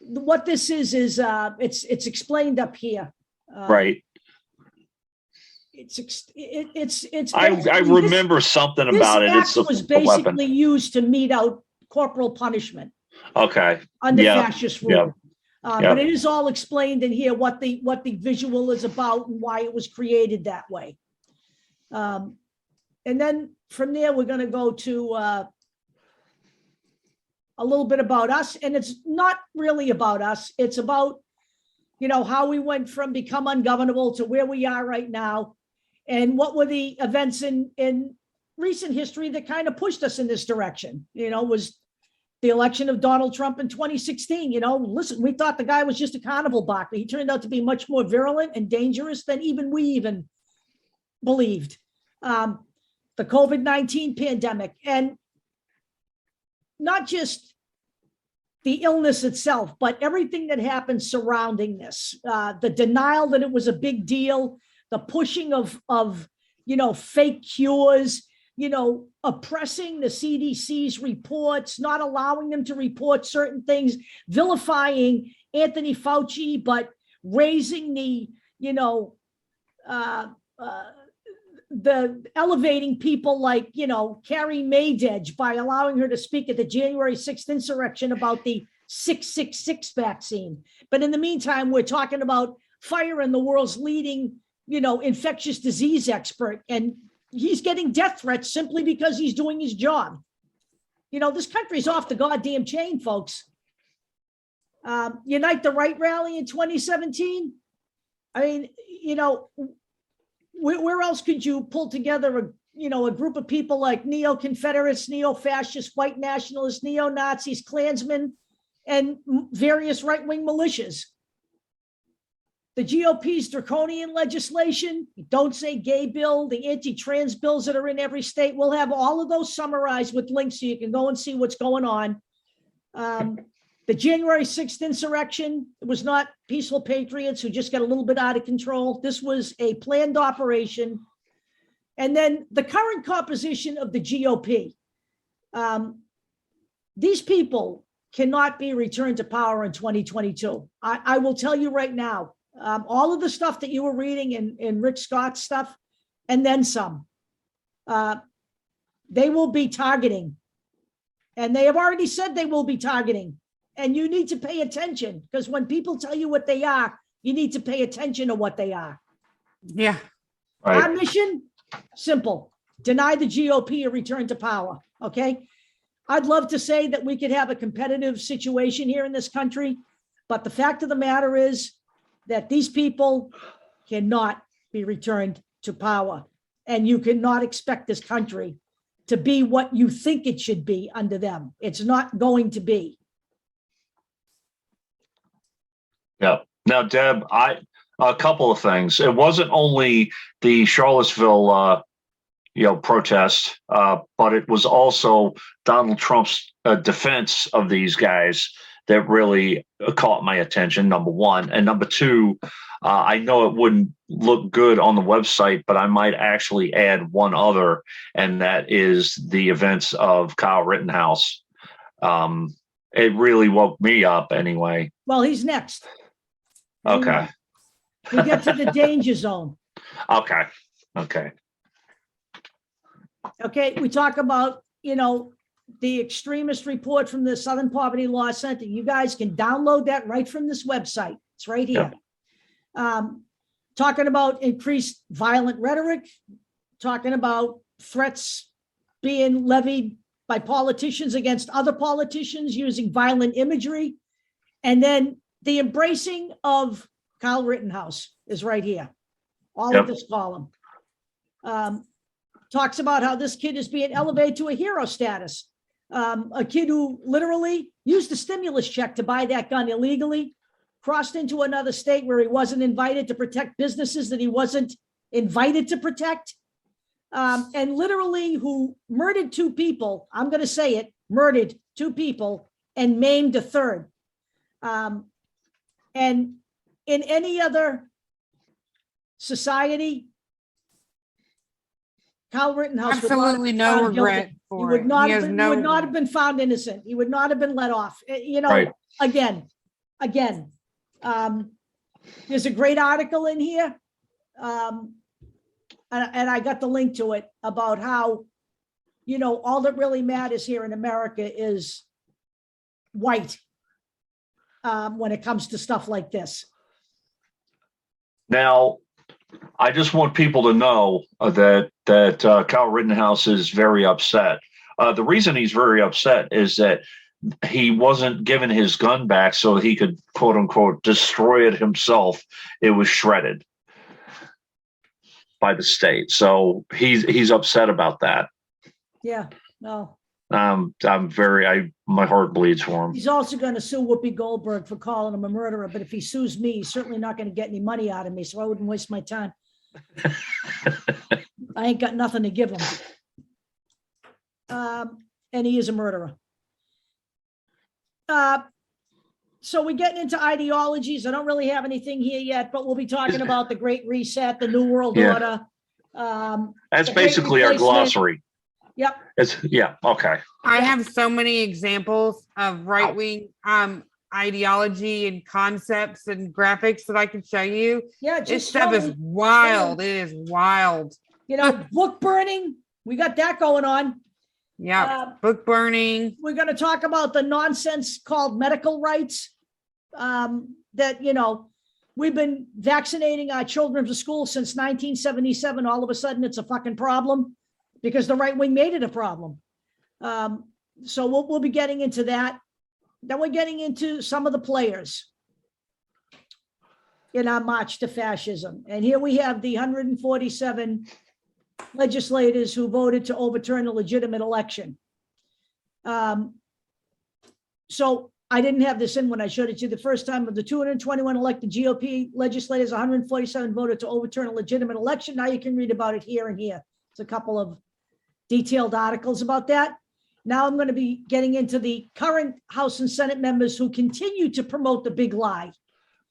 what this is it's explained up here. Right. I remember something about it. This was basically used to mete out corporal punishment. Okay. Under fascist rule. But it is all explained in here what the visual is about and why it was created that way. And then from there, we're going to go to a little bit about us. And it's not really about us. It's about, how we went from become ungovernable to where we are right now. And what were the events in recent history that kind of pushed us in this direction, was the election of Donald Trump in 2016. Listen, we thought the guy was just a carnival barker. He turned out to be much more virulent and dangerous than we even believed. The COVID-19 pandemic, and not just the illness itself, but everything that happened surrounding this, the denial that it was a big deal, the pushing of fake cures, oppressing the CDC's reports, not allowing them to report certain things, vilifying Anthony Fauci, but raising the elevating people like, Carrie Maydedge by allowing her to speak at the January 6th insurrection about the 666 vaccine. But in the meantime, we're talking about firing the world's leading, infectious disease expert, and he's getting death threats simply because he's doing his job. This country's off the goddamn chain, folks. Unite the Right rally in 2017. I mean, where else could you pull together a group of people like neo-Confederates, neo-fascists, white nationalists, neo-Nazis, Klansmen, and various right-wing militias? The GOP's draconian legislation, Don't Say Gay bill, the anti-trans bills that are in every state, we'll have all of those summarized with links so you can go and see what's going on. The January 6th insurrection, it was not peaceful patriots who just got a little bit out of control. This was a planned operation. And then the current composition of the GOP. These people cannot be returned to power in 2022. I will tell you right now, all of the stuff that you were reading in Rick Scott's stuff, and then some, they will be targeting. And they have already said they will be targeting. And you need to pay attention, because when people tell you what they are, you need to pay attention to what they are. Yeah. Right. Our mission, simple: deny the GOP a return to power. Okay. I'd love to say that we could have a competitive situation here in this country, but the fact of the matter is that these people cannot be returned to power, and you cannot expect this country to be what you think it should be under them. It's not going to be. Yeah. Now, Deb, a couple of things. It wasn't only the Charlottesville, protest, but it was also Donald Trump's defense of these guys that really caught my attention, number one. And number two, I know it wouldn't look good on the website, but I might actually add one other, and that is the events of Kyle Rittenhouse. It really woke me up anyway. Well, he's next. Okay. We get to the danger zone. Okay. We talk about, the extremist report from the Southern Poverty Law Center. You guys can download that right from this website. It's right here. Yep. Talking about increased violent rhetoric, talking about threats being levied by politicians against other politicians using violent imagery. And then the embracing of Kyle Rittenhouse is right here. All of this column. Talks about how this kid is being elevated to a hero status. A kid who literally used a stimulus check to buy that gun illegally, crossed into another state where he wasn't invited to protect businesses that he wasn't invited to protect, and literally who murdered two people. I'm going to say it, murdered two people and maimed a third. And in any other society, Kyle Rittenhouse absolutely no regret for he would not have it. been, he would not have been found innocent. He would not have been let off. Right. Again, there's a great article in here, and I got the link to it about how, all that really matters here in America is white. when it comes to stuff like this. Now, I just want people to know that Kyle Rittenhouse is very upset. The reason he's very upset is that he wasn't given his gun back so he could, quote unquote, destroy it himself. It was shredded by the state. So he's upset about that. Yeah, no. My heart bleeds for him. He's also going to sue Whoopi Goldberg for calling him a murderer. But if he sues me, he's certainly not going to get any money out of me. So I wouldn't waste my time. I ain't got nothing to give him. And he is a murderer. So we're getting into ideologies. I don't really have anything here yet, but we'll be talking about the Great Reset, the New World Order. That's basically our glossary. Yep. Okay. I have so many examples of right-wing ideology and concepts and graphics that I can show you. Yeah, this stuff is wild. It is wild. Book burning. We got that going on. Yeah, book burning. We're going to talk about the nonsense called medical rights. That we've been vaccinating our children to school since 1977. All of a sudden, it's a fucking problem because the right wing made it a problem. So we'll be getting into that. Then we're getting into some of the players in our march to fascism. And here we have the 147 legislators who voted to overturn a legitimate election. So I didn't have this in when I showed it to you the first time. Of the 221 elected GOP legislators, 147 voted to overturn a legitimate election. Now you can read about it here and here. It's a couple of detailed articles about that. Now I'm going to be getting into the current House and Senate members who continue to promote the big lie.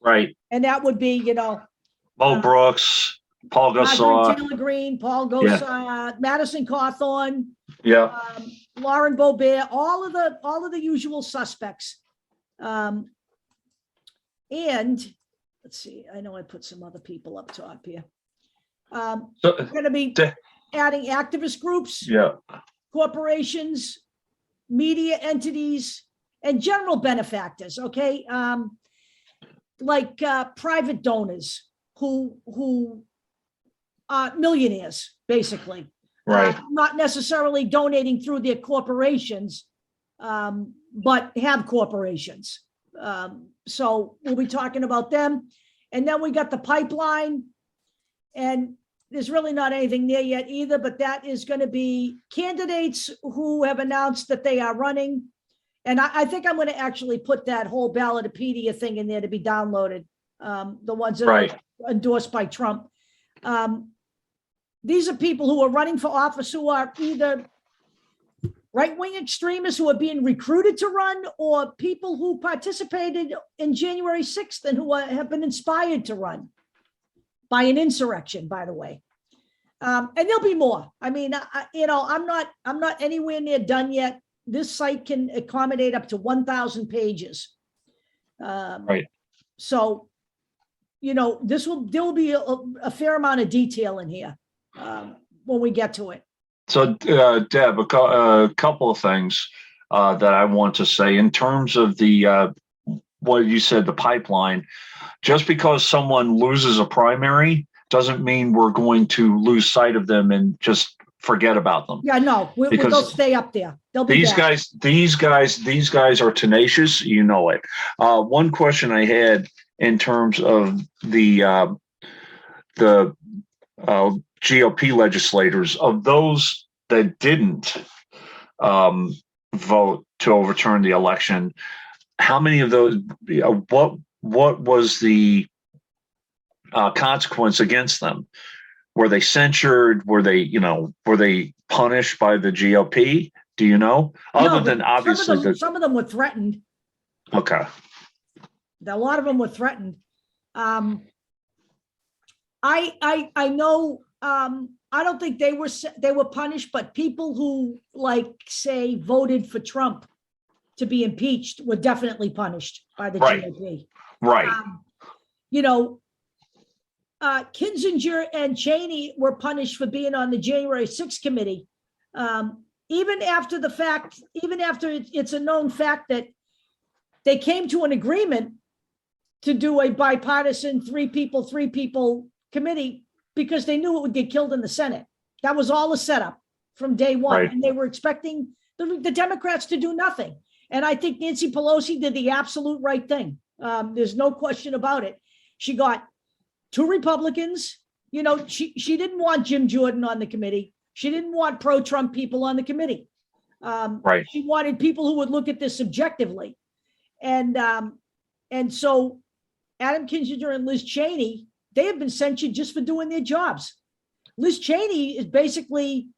Right. And that would be, Mo Brooks, Paul Gosar, Taylor Greene, Paul Gosar, Madison Cawthorn, Lauren Boebert, all of the usual suspects. And let's see, I know I put some other people up top here. We're going to be adding activist groups, corporations, media entities, and general benefactors. Okay, like private donors who are millionaires, basically, right? Not necessarily donating through their corporations, but have corporations. So we'll be talking about them, and then we got the pipeline, and there's really not anything there yet either, but that is going to be candidates who have announced that they are running. And I think I'm going to actually put that whole Ballotopedia thing in there to be downloaded. The ones that are endorsed by Trump. These are people who are running for office who are either right-wing extremists who are being recruited to run, or people who participated in January 6th and who have been inspired to run by an insurrection, by the way. And there'll be more. I mean, I'm not anywhere near done yet. This site can accommodate up to 1,000 pages. So, there will be a fair amount of detail in here when we get to it. So, Deb, a couple of things that I want to say in terms of the what you said, the pipeline. Just because someone loses a primary doesn't mean we're going to lose sight of them and just forget about them. Yeah, no, they'll stay up there. They'll be these guys are tenacious. You know it. One question I had in terms of the GOP legislators, of those that didn't vote to overturn the election, how many of those? What was the consequence against them? Were they censured? Were they punished by the GOP? Do you know? Other than obviously some of them were threatened. Okay. A lot of them were threatened. I know. I don't think they were punished, but people who, like, say, voted for Trump to be impeached were definitely punished by the GOP. Right. Kinzinger and Cheney were punished for being on the January 6th committee. Even after the fact, even after it's a known fact that they came to an agreement to do a bipartisan three people committee because they knew it would get killed in the Senate. That was all a setup from day one. Right. And they were expecting the Democrats to do nothing. And I think Nancy Pelosi did the absolute right thing. There's no question about it. She got 2 Republicans. You know, she didn't want Jim Jordan on the committee. She didn't want pro-Trump people on the committee. Right. She wanted people who would look at this objectively. And so Adam Kinzinger and Liz Cheney, they have been censured just for doing their jobs. Liz Cheney is basically,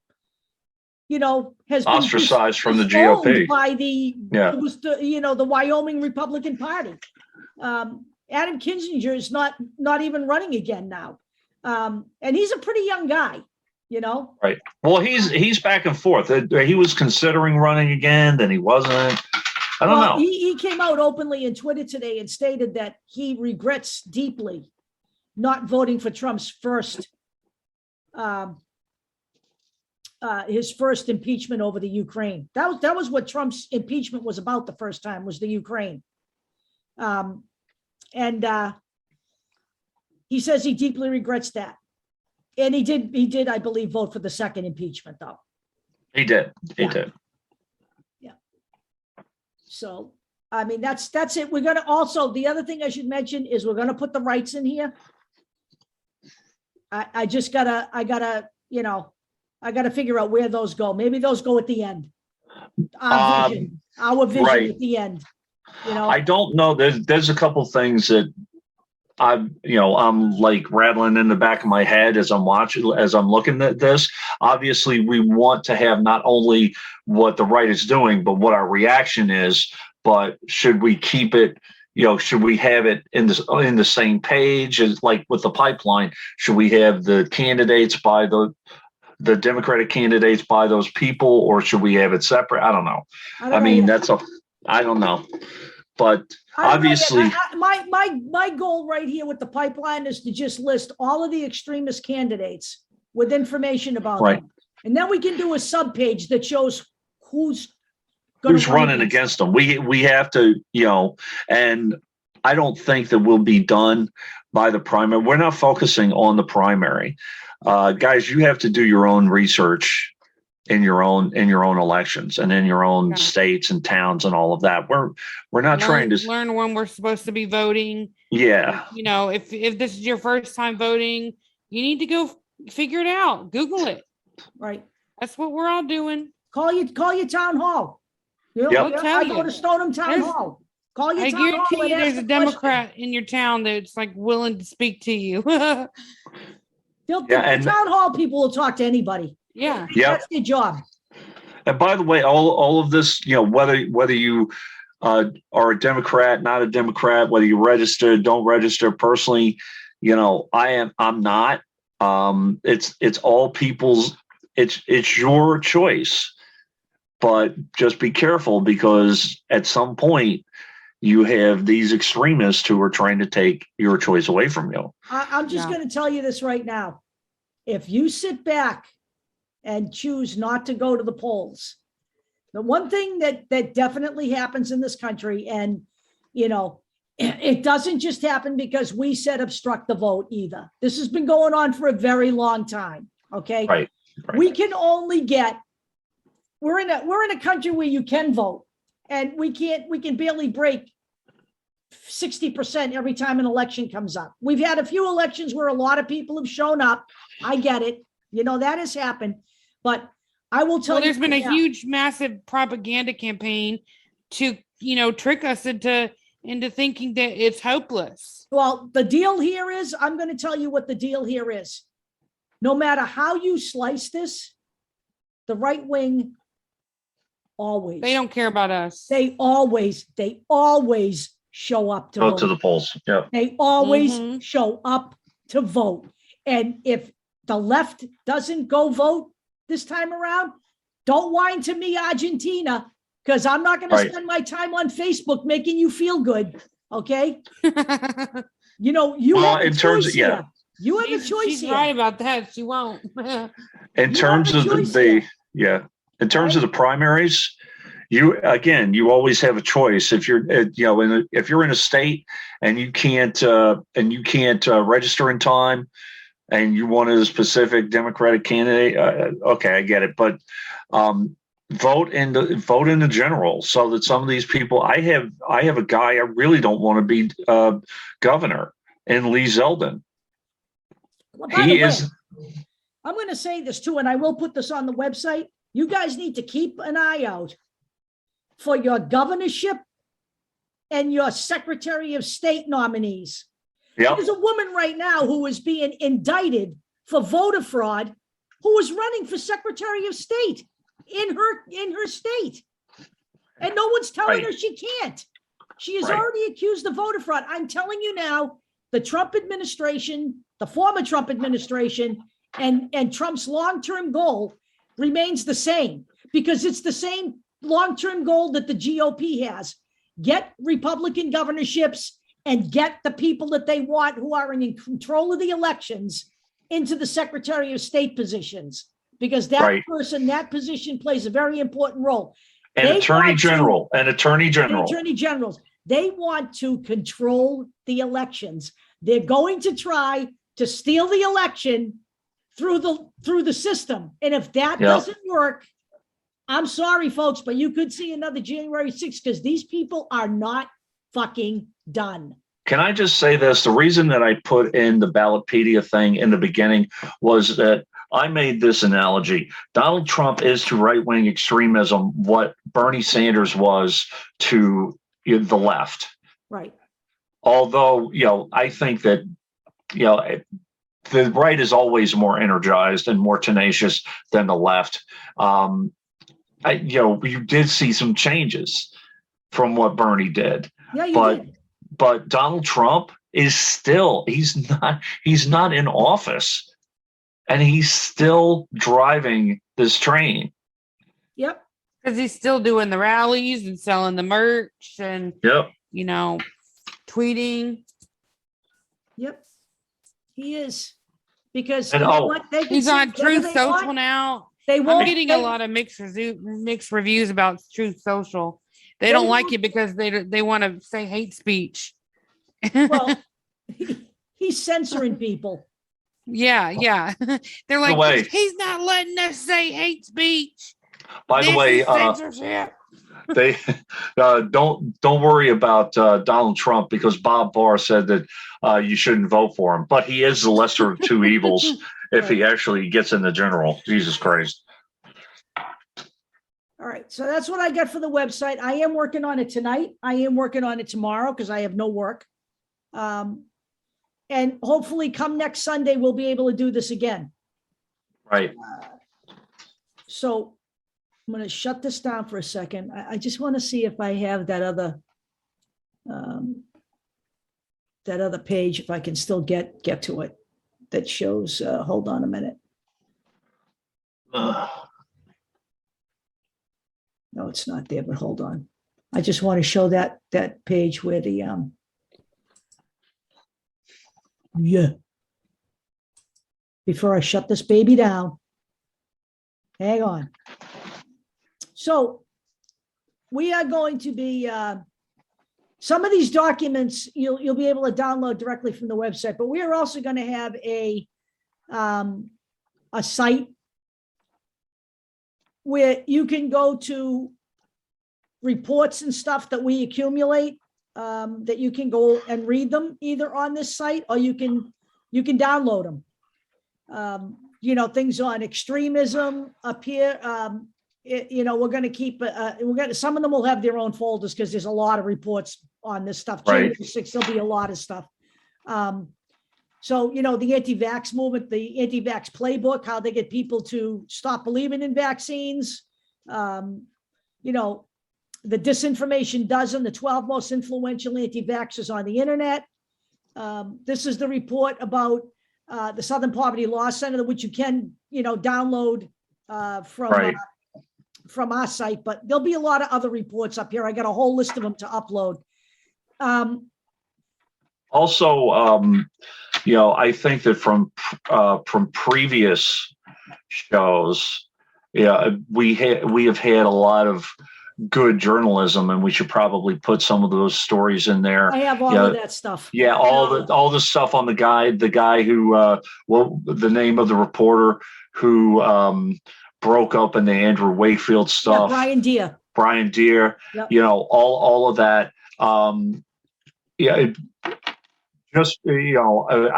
you know, has been ostracized from the GOP by it was the Wyoming Republican Party. Adam Kinzinger is not even running again now. And he's a pretty young guy, you know? Right. Well, he's back and forth. He was considering running again, then he wasn't. I don't know. He came out openly in Twitter today and stated that he regrets deeply not voting for Trump's his first impeachment over the Ukraine. That was what Trump's impeachment was about the first time, was the Ukraine. And he says he deeply regrets that. And he did, I believe, vote for the second impeachment, though. He did. He did. Yeah. So, I mean, that's it. We're going to also, the other thing I should mention is we're going to put the rights in here. I gotta figure out where those go. Maybe those go at the end. Our vision right at the end. You know, I don't know. There's a couple things that I'm like rattling in the back of my head as I'm looking at this. Obviously, we want to have not only what the right is doing, but what our reaction is. But should we keep it? Should we have it in the same page as like with the pipeline? Should we have the candidates by the Democratic candidates by those people, or should we have it separate? I don't know. I don't know. But obviously, my goal right here with the pipeline is to just list all of the extremist candidates with information about them, and then we can do a subpage that shows who's running against them. We have to, and I don't think that will be done by the primary. We're not focusing on the primary. Guys, you have to do your own research in your own elections and in your own states and towns and all of that. We're not trying to learn when we're supposed to be voting. Yeah. If this is your first time voting, you need to go figure it out. Google it. Right. That's what we're all doing. Call your town hall. I go to Stoneham Town Hall. Call your town hall. I guarantee there's a Democrat in your town that's like willing to speak to you. The town hall people will talk to anybody. Yeah. That's their job. And by the way, all of this, whether you are a Democrat, not a Democrat, whether you register, don't register personally, I'm not. It's all people's. It's your choice. But just be careful, because at some point you have these extremists who are trying to take your choice away from you. I'm just going to tell you this right now. If you sit back and choose not to go to the polls, the one thing that definitely happens in this country, and, it doesn't just happen because we said obstruct the vote either. This has been going on for a very long time. Okay. Right. We can only get, we're in a country where you can vote, and we can barely break 60% every time an election comes up. We've had a few elections where a lot of people have shown up. I get it. That has happened, but I will tell you. There's been a huge, massive propaganda campaign to, trick us into thinking that it's hopeless. Well, the deal here is, I'm going to tell you what the deal here is. No matter how you slice this, the right wing always. They don't care about us. They always show up to vote. To the polls. Yeah. They always show up to vote. And if the left doesn't go vote this time around, don't whine to me, Argentina, because I'm not going to spend my time on Facebook making you feel good. Okay. You have a choice here. You have a choice she's here. Right about that. She won't. In terms of the primaries, you always have a choice. If you're, if you're in a state and you can't register in time, and you want a specific Democratic candidate, okay, I get it. But vote in the general, so that some of these people. I have a guy I really don't want to be governor in Lee Zeldin. Well, he is. I'm going to say this too, and I will put this on the website. You guys need to keep an eye out for your governorship and your Secretary of State nominees. Yep. There's a woman right now who is being indicted for voter fraud, who is running for Secretary of State in her state, and no one's telling her she can't. She is already accused of voter fraud. I'm telling you now, the Trump administration, the former Trump administration, and Trump's long-term goal remains the same, because it's the same long-term goal that the GOP has: get Republican governorships and get the people that they want, who are in control of the elections, into the Secretary of State positions, because that person, that position plays a very important role. And attorney generals. They want to control the elections. They're going to try to steal the election through the system. And if that doesn't work, I'm sorry, folks, but you could see another January 6th, because these people are not fucking done. Can I just say this? The reason that I put in the Ballotpedia thing in the beginning was that I made this analogy. Donald Trump is to right-wing extremism what Bernie Sanders was to the left. Right. Although, I think that, the right is always more energized and more tenacious than the left. You did see some changes from what Bernie did. Yeah, you did. But Donald Trump is still, he's not in office, and he's still driving this train. Yep. Because he's still doing the rallies and selling the merch and, tweeting. Yep. He is. Because he's on Truth Social now. I'm getting a lot of mixed reviews about Truth Social. They don't like it because they want to say hate speech. Well, he's censoring people. Yeah. They're like, he's not letting us say hate speech. By the way, censorship. They don't worry about Donald Trump, because Bob Barr said that you shouldn't vote for him, but he is the lesser of two evils if he actually gets in the general. Jesus Christ. All right, so that's what I got for the website. I am working on it tonight. I am working on it tomorrow because I have no work. And hopefully come next Sunday, we'll be able to do this again. Right. So I'm going to shut this down for a second. I just want to see if I have that other page, if I can still get to it, that shows, hold on a minute. No, it's not there, but hold on. I just want to show that page where the, before I shut this baby down. Hang on. So we are going to be, some of these documents you'll be able to download directly from the website, but we are also going to have a site where you can go to reports and stuff that we accumulate, that you can go and read them either on this site, or you can download them. Things on extremism up here. We're going to keep, some of them will have their own folders because there's a lot of reports on this stuff. Right. There'll be a lot of stuff. So, the anti-vax movement, the anti-vax playbook, how they get people to stop believing in vaccines. The disinformation dozen, the 12 most influential anti-vaxxers on the internet. This is the report about the Southern Poverty Law Center, which you can, download from our site, but there'll be a lot of other reports up here. I got a whole list of them to upload. Also, I think that from previous shows, we have had a lot of good journalism, and we should probably put some of those stories in there. I have all of that stuff. Yeah, all the stuff on the guy who the name of the reporter who broke up in the Andrew Wakefield stuff. Yeah, Brian Deere. Yep. All of that. I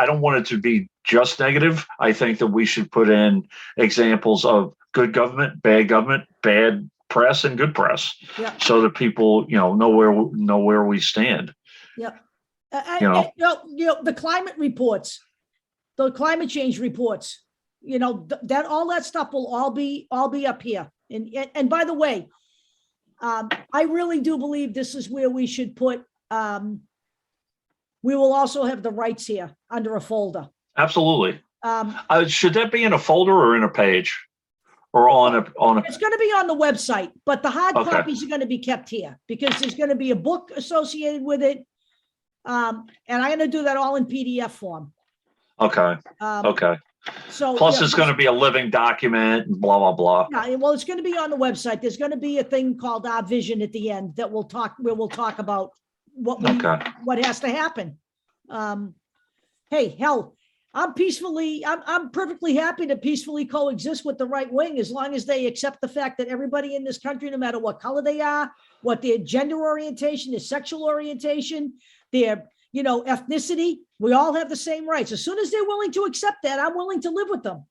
don't want it to be just negative. I think that we should put in examples of good government, bad press, and good press, so that people, know where we stand. Yep. The climate reports, the climate change reports, that all that stuff will all be up here. And by the way, I really do believe this is where we should put. We will also have the rights here under a folder. Absolutely. Should that be in a folder or in a page, or on a? It's going to be on the website, but the hard copies are going to be kept here because there's going to be a book associated with it, and I'm going to do that all in PDF form. Okay. Okay. So plus, it's going to be a living document and blah blah blah. Yeah, well, it's going to be on the website. There's going to be a thing called Our Vision at the end that we'll talk about what has to happen. Hey, hell, I'm perfectly happy to peacefully coexist with the right wing as long as they accept the fact that everybody in this country, no matter what color they are, what their gender orientation, their sexual orientation, their ethnicity, we all have the same rights. As soon as they're willing to accept that, I'm willing to live with them.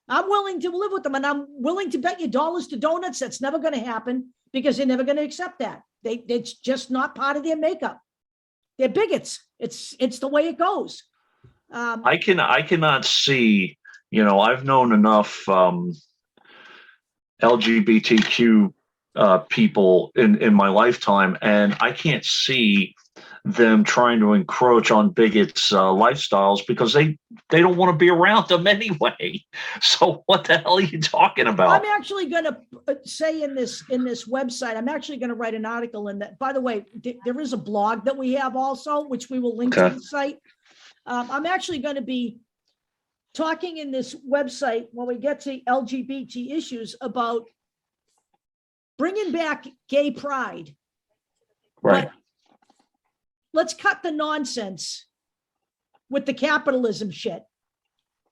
And I'm willing to bet you dollars to donuts that's never going to happen because they're never going to accept that. It's just not part of their makeup. They're bigots. It's the way it goes. I cannot see. I've known enough LGBTQ people in my lifetime, and I can't see them trying to encroach on bigots' lifestyles because they don't want to be around them anyway. So what the hell are you talking about? I'm actually going to say in this website, I'm actually going to write an article in that. By the way, there is a blog that we have also, which we will link to the site. I'm actually going to be talking in this website when we get to LGBT issues about bringing back gay pride. Right. But let's cut the nonsense with the capitalism shit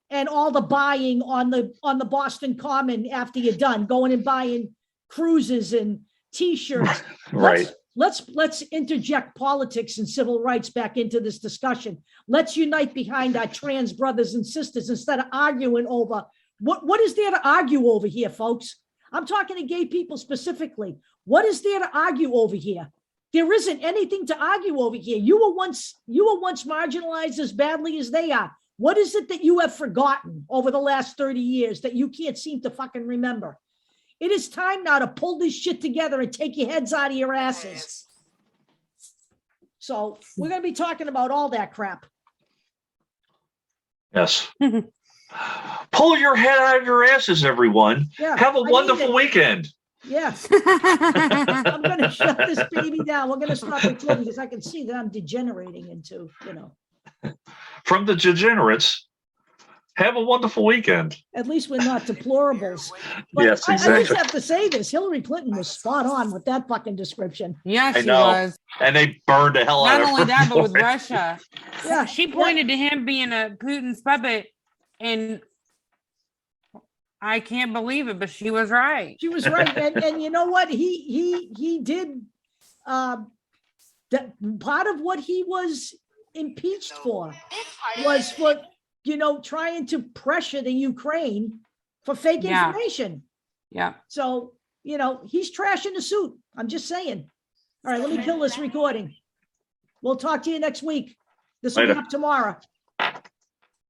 and all the buying on the Boston Common after you're done, going and buying cruises and T-shirts. Right. Let's interject politics and civil rights back into this discussion. Let's unite behind our trans brothers and sisters instead of arguing over what is there to argue over here, folks? I'm talking to gay people specifically. What is there to argue over here? There isn't anything to argue over here. You were once marginalized as badly as they are. What is it that you have forgotten over the last 30 years that you can't seem to fucking remember? It is time now to pull this shit together and take your heads out of your asses. So we're going to be talking about all that crap. Yes. Pull your head out of your asses, everyone. Yeah, have a wonderful weekend. Yes. I'm going to shut this baby down. We're going to stop recording because I can see that I'm degenerating into, From the degenerates, have a wonderful weekend. At least we're not deplorables. But yes, exactly. I just have to say this. Hillary Clinton was spot on with that fucking description. Yeah, she was. And they burned the hell out of her. Not only that, but with Russia. Yeah. She pointed to him being a Putin's puppet, and I can't believe it, but she was right. She was right. And you know what? He did that part of what he was impeached for was for trying to pressure the Ukraine for fake information. Yeah. So, he's trashing the suit. I'm just saying. All right, let me kill this recording. We'll talk to you next week. This will be up tomorrow.